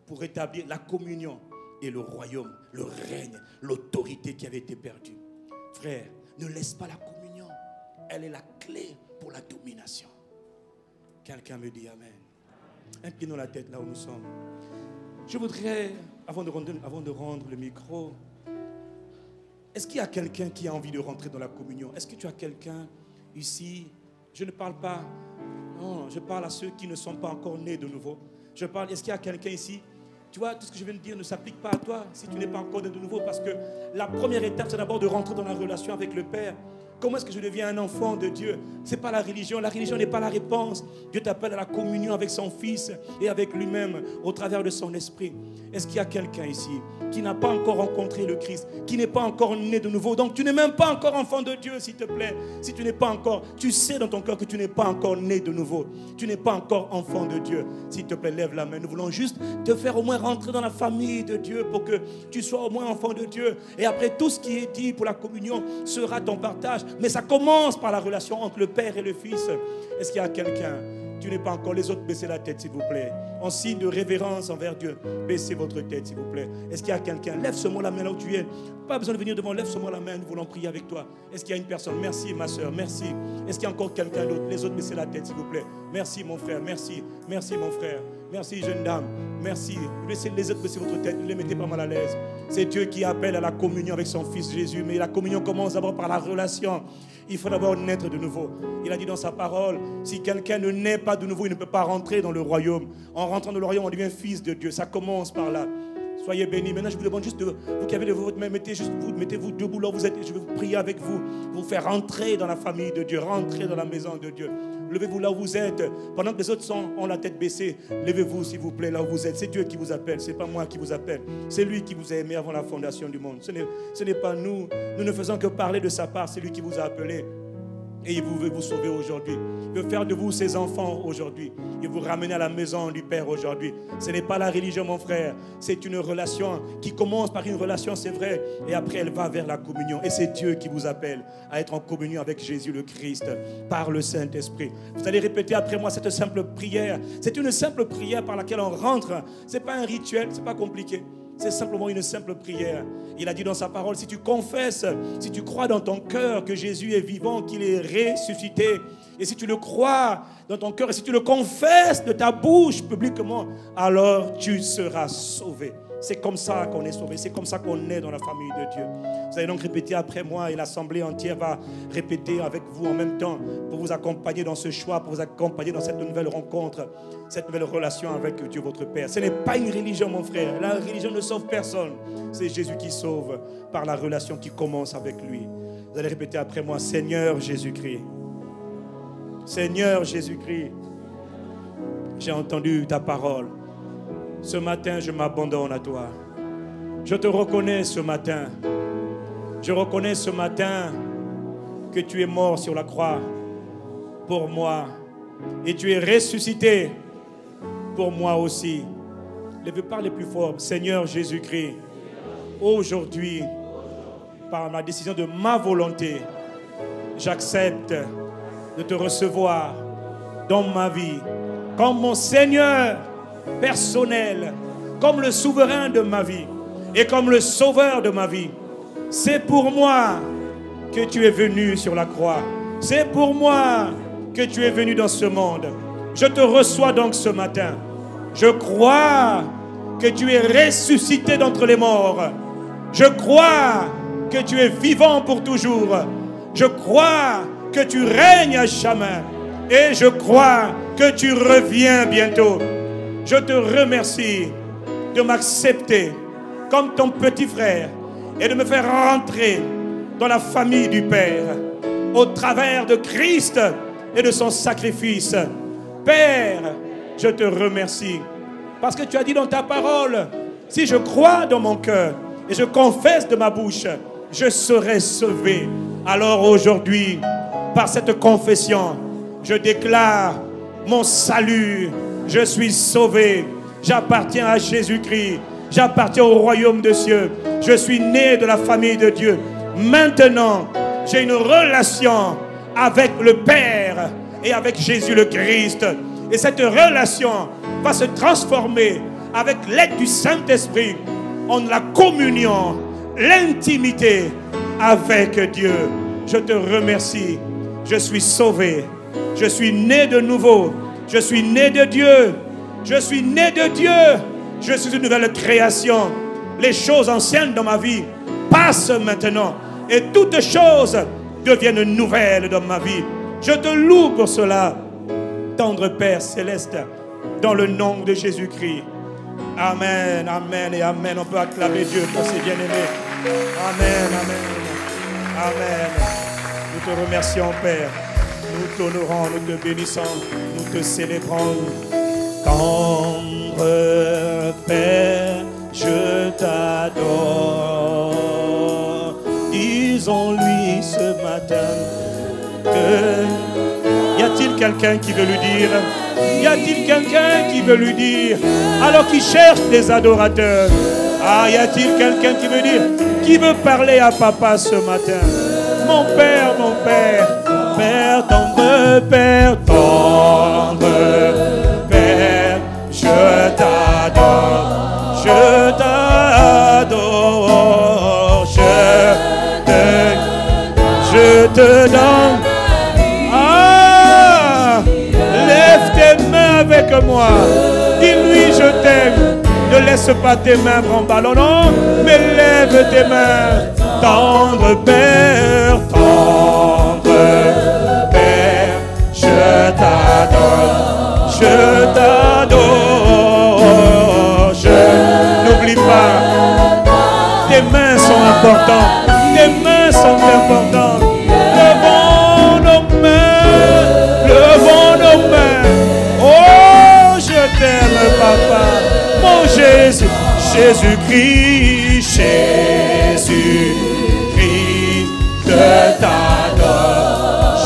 pour établir la communion et le royaume, le règne, l'autorité qui avait été perdue. Frère, ne laisse pas la communion. Elle est la clé pour la domination. Quelqu'un me dit Amen. Inclinons la tête là où nous sommes. Je voudrais, avant de rendre le micro, est-ce qu'il y a quelqu'un qui a envie de rentrer dans la communion? Est-ce que tu as quelqu'un ici? Je ne parle pas, non, je parle à ceux qui ne sont pas encore nés de nouveau. Je parle, est-ce qu'il y a quelqu'un ici? Tu vois, tout ce que je viens de dire ne s'applique pas à toi si tu n'es pas encore né de nouveau, parce que la première étape, c'est d'abord de rentrer dans la relation avec le Père. Comment est-ce que je deviens un enfant de Dieu? Ce n'est pas la religion. La religion n'est pas la réponse. Dieu t'appelle à la communion avec son Fils et avec lui-même au travers de son esprit. Est-ce qu'il y a quelqu'un ici qui n'a pas encore rencontré le Christ, qui n'est pas encore né de nouveau? Donc tu n'es même pas encore enfant de Dieu, s'il te plaît. Si tu n'es pas encore, tu sais dans ton cœur que tu n'es pas encore né de nouveau. Tu n'es pas encore enfant de Dieu. S'il te plaît, lève la main. Nous voulons juste te faire au moins rentrer dans la famille de Dieu pour que tu sois au moins enfant de Dieu. Et après, tout ce qui est dit pour la communion sera ton partage. Mais ça commence par la relation entre le Père et le Fils. Est-ce qu'il y a quelqu'un? Tu n'es pas encore. Les autres, baissez la tête, s'il vous plaît. En signe de révérence envers Dieu, baissez votre tête, s'il vous plaît. Est-ce qu'il y a quelqu'un? Lève seulement la main là où tu es. Pas besoin de venir devant. Lève seulement la main. Nous voulons prier avec toi. Est-ce qu'il y a une personne? Merci, ma soeur. Merci. Est-ce qu'il y a encore quelqu'un d'autre? Les autres, baissez la tête, s'il vous plaît. Merci, mon frère. Merci. Merci, mon frère. Merci, jeune dame. Merci. Laissez les autres baisser votre tête. Ne les mettez pas mal à l'aise. C'est Dieu qui appelle à la communion avec son Fils Jésus. Mais la communion commence d'abord par la relation. Il faut d'abord naître de nouveau. Il a dit dans sa parole, si quelqu'un ne naît pas de nouveau, il ne peut pas rentrer dans le royaume. En rentrant dans le royaume, on devient fils de Dieu. Ça commence par là. Soyez bénis. Maintenant, je vous demande juste, vous qui avez de votre main, mettez-vous debout là où vous êtes. Et je vais vous prier avec vous, vous faire rentrer dans la famille de Dieu, rentrer dans la maison de Dieu. Levez-vous là où vous êtes. Pendant que les autres ont la tête baissée, levez-vous s'il vous plaît là où vous êtes. C'est Dieu qui vous appelle, ce n'est pas moi qui vous appelle. C'est lui qui vous a aimé avant la fondation du monde. Ce n'est pas nous. Nous ne faisons que parler de sa part. C'est lui qui vous a appelé. Et il veut vous sauver aujourd'hui. Il veut faire de vous ses enfants aujourd'hui. Il veut vous ramener à la maison du Père aujourd'hui. Ce n'est pas la religion, mon frère. C'est une relation qui commence par une relation, c'est vrai. Et après, elle va vers la communion. Et c'est Dieu qui vous appelle à être en communion avec Jésus le Christ par le Saint-Esprit. Vous allez répéter après moi cette simple prière. C'est une simple prière par laquelle on rentre. Ce n'est pas un rituel, ce n'est pas compliqué. C'est simplement une simple prière. Il a dit dans sa parole, si tu confesses, si tu crois dans ton cœur que Jésus est vivant, qu'il est ressuscité, et si tu le crois dans ton cœur, et si tu le confesses de ta bouche publiquement, alors tu seras sauvé. C'est comme ça qu'on est sauvé, c'est comme ça qu'on est dans la famille de Dieu. Vous allez donc répéter après moi et l'assemblée entière va répéter avec vous en même temps pour vous accompagner dans ce choix, pour vous accompagner dans cette nouvelle rencontre, cette nouvelle relation avec Dieu votre Père. Ce n'est pas une religion, mon frère. La religion ne sauve personne. C'est Jésus qui sauve par la relation qui commence avec lui. Vous allez répéter après moi, Seigneur Jésus-Christ. Seigneur Jésus-Christ, j'ai entendu ta parole. Ce matin, je m'abandonne à toi. Je te reconnais ce matin. Je reconnais ce matin que tu es mort sur la croix pour moi. Et tu es ressuscité pour moi aussi. Lève parler plus fort. Seigneur Jésus-Christ, aujourd'hui, par ma décision de ma volonté, j'accepte de te recevoir dans ma vie comme mon Seigneur personnel, comme le souverain de ma vie et comme le sauveur de ma vie. C'est pour moi que tu es venu sur la croix. C'est pour moi que tu es venu dans ce monde. Je te reçois donc ce matin. Je crois que tu es ressuscité d'entre les morts. Je crois que tu es vivant pour toujours. Je crois que tu règnes à jamais. Et je crois que tu reviens bientôt. Je te remercie de m'accepter comme ton petit frère et de me faire rentrer dans la famille du Père au travers de Christ et de son sacrifice. Père, je te remercie parce que tu as dit dans ta parole, si je crois dans mon cœur et je confesse de ma bouche, je serai sauvé. Alors aujourd'hui, par cette confession, je déclare mon salut. Je suis sauvé. J'appartiens à Jésus-Christ. J'appartiens au royaume de cieux. Je suis né de la famille de Dieu. Maintenant, J'ai une relation avec le Père et avec Jésus le Christ. Et cette relation va se transformer avec l'aide du Saint-Esprit en la communion, l'intimité avec Dieu. Je te remercie. Je suis sauvé. Je suis né de nouveau. Je suis né de Dieu. Je suis né de Dieu. Je suis une nouvelle création. Les choses anciennes dans ma vie passent maintenant. Et toutes choses deviennent nouvelles dans ma vie. Je te loue pour cela, tendre Père céleste, dans le nom de Jésus-Christ. Amen, amen et amen. On peut acclamer Dieu pour ses bien-aimés. Amen, amen, amen. Nous te remercions, Père. Nous t'honorons, nous te bénissons, nous te célébrons. Tendre Père, je t'adore. Disons-lui ce matin que... Y a-t-il quelqu'un qui veut lui dire? Y a-t-il quelqu'un qui veut lui dire? Alors qu'il cherche des adorateurs. Ah, y a-t-il quelqu'un qui veut dire? Qui veut parler à papa ce matin? Mon Père, Père tendre, Père tendre, Père, je t'adore, je t'adore, je te donne. Ah, lève tes mains avec moi, dis-lui je t'aime. Ne laisse pas tes mains ballon, non, mais lève tes mains. Tendre Père, Père, je t'adore, je t'adore. N'oublie pas, tes mains sont importantes, tes mains sont importantes. Levons nos mains. Oh, je t'aime, papa. Mon Jésus, Jésus-Christ, je t'adore,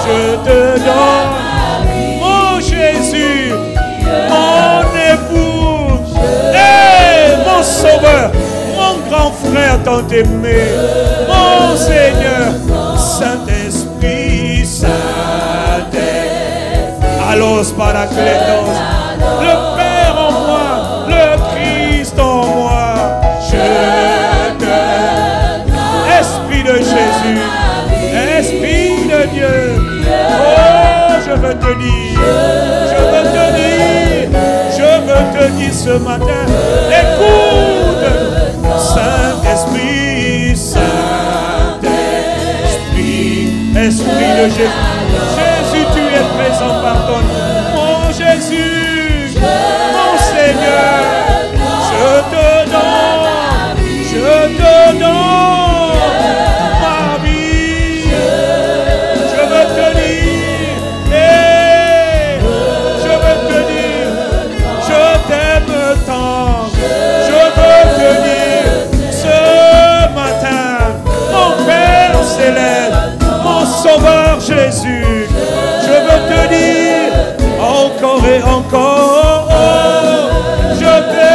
je te donne, mon Jésus, mon époux, hey, mon sauveur, mon grand frère tant aimé, mon Seigneur, Saint-Esprit, Saint-Esprit, Allos Paracletos, le Père en moi, le Christ en moi, Esprit de Jésus, Esprit de Dieu, oh, je veux te dire, je veux te dire ce matin, écoute, Saint-Esprit, Esprit de Jésus, Jésus, tu es présent, pardonne, mon Jésus, mon Seigneur, je te donne ma vie. Je veux te dire, je veux te dire, je t'aime tant. Je veux te dire ce matin, mon Père céleste, mon Sauveur Jésus, je veux te dire encore et encore, je t'aime.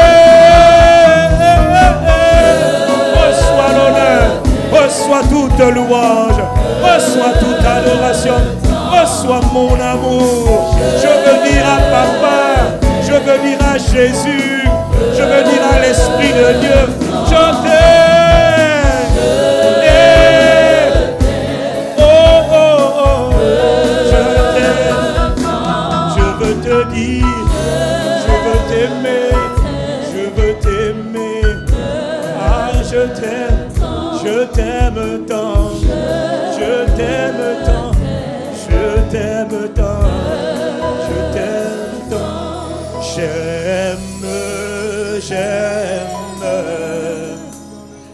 Reçois l'honneur, reçois toute louange, reçois toute adoration, reçois mon amour. Je veux dire à papa, je veux dire à Jésus, je veux dire à l'Esprit de Dieu, je t'aime. Oh, oh, oh, je t'aime. Je veux te dire, je veux t'aimer, je veux t'aimer. Ah, je t'aime tant, je t'aime tant, je t'aime tant, je t'aime tant. J'aime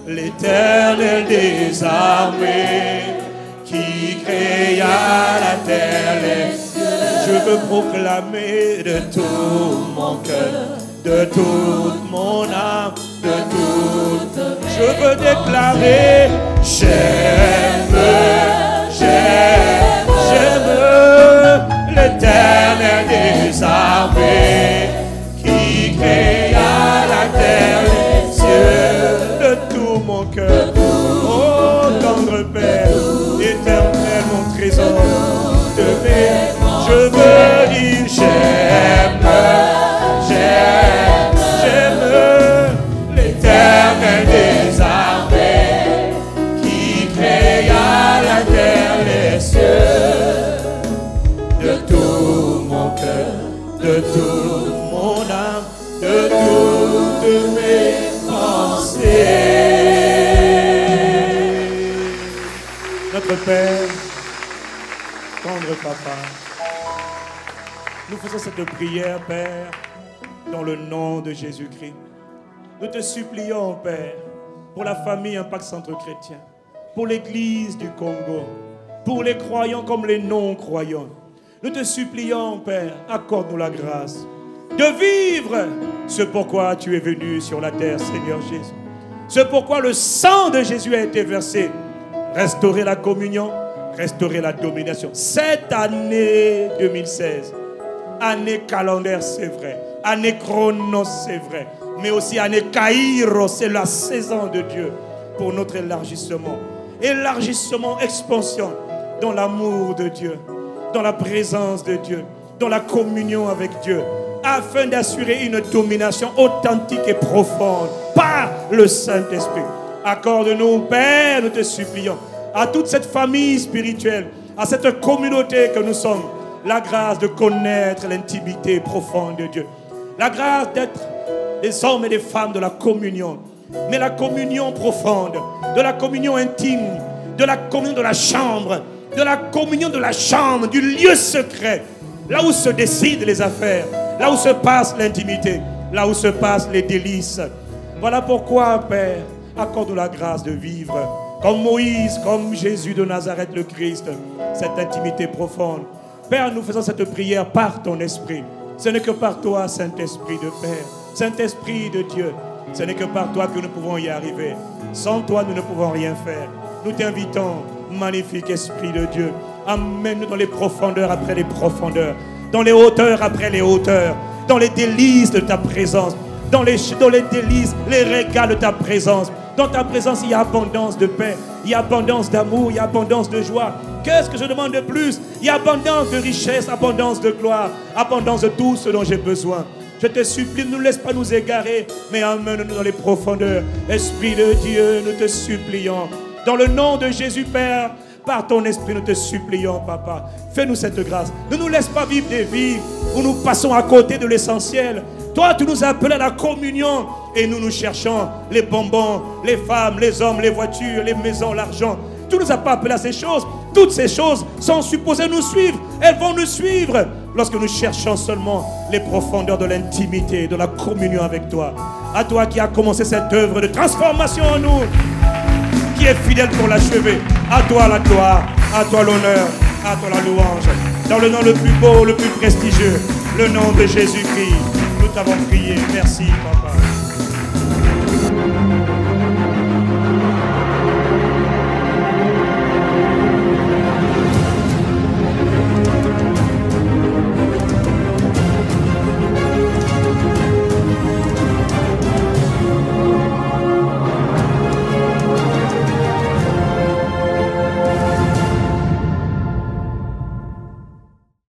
l'Éternel des armées qui créa la terre. Je veux proclamer de tout mon cœur, de toute mon âme, de toute. Je veux déclarer, j'aime l'Éternel des armées qui créa la terre. de toutes mes pensées. Notre Père, tendre Papa, nous faisons cette prière, Père, dans le nom de Jésus-Christ. Nous te supplions, Père, pour la famille Impact Centre Chrétien, pour l'Église du Congo, pour les croyants comme les non-croyants. Nous te supplions, Père, accorde-nous la grâce de vivre ce pourquoi tu es venu sur la terre, Seigneur Jésus. Ce pourquoi le sang de Jésus a été versé. Restaurer la communion, restaurer la domination. Cette année 2016, année calendaire, c'est vrai. Année chronos, c'est vrai. Mais aussi année Kairos, c'est la saison de Dieu pour notre élargissement. Élargissement, expansion dans l'amour de Dieu, dans la présence de Dieu, dans la communion avec Dieu, afin d'assurer une domination authentique et profonde par le Saint-Esprit. Accorde-nous, Père, nous te supplions, à toute cette famille spirituelle, à cette communauté que nous sommes, la grâce de connaître l'intimité profonde de Dieu. La grâce d'être des hommes et des femmes de la communion. Mais la communion profonde, de la communion intime, de la communion de la chambre, de la communion de la chambre, du lieu secret, là où se décident les affaires, là où se passe l'intimité, là où se passent les délices. Voilà pourquoi, Père, accorde-nous la grâce de vivre comme Moïse, comme Jésus de Nazareth le Christ, cette intimité profonde. Père, nous faisons cette prière par ton esprit. Ce n'est que par toi, Saint-Esprit de Père, Saint-Esprit de Dieu. Ce n'est que par toi que nous pouvons y arriver. Sans toi, nous ne pouvons rien faire. Nous t'invitons, magnifique Esprit de Dieu. Amène-nous dans les profondeurs après les profondeurs, dans les hauteurs après les hauteurs, dans les délices de ta présence, dans les délices, les régals de ta présence. Dans ta présence, il y a abondance de paix, il y a abondance d'amour, il y a abondance de joie. Qu'est-ce que je demande de plus? Il y a abondance de richesse, abondance de gloire, abondance de tout ce dont j'ai besoin. Je te supplie, ne nous laisse pas nous égarer, mais emmène-nous dans les profondeurs. Esprit de Dieu, nous te supplions. Dans le nom de Jésus, Père, par ton esprit, nous te supplions, Papa. Fais-nous cette grâce. Ne nous laisse pas vivre des vies où nous passons à côté de l'essentiel. Toi, tu nous appelles à la communion et nous cherchons les bonbons, les femmes, les hommes, les voitures, les maisons, l'argent. Tu ne nous as pas appelés à ces choses. Toutes ces choses sont supposées nous suivre. Elles vont nous suivre lorsque nous cherchons seulement les profondeurs de l'intimité, de la communion avec toi. À toi qui as commencé cette œuvre de transformation en nous, qui est fidèle pour l'achever. À toi la gloire, à toi l'honneur, à toi la louange. Dans le nom le plus beau, le plus prestigieux, le nom de Jésus-Christ. Nous t'avons prié. Merci, Papa.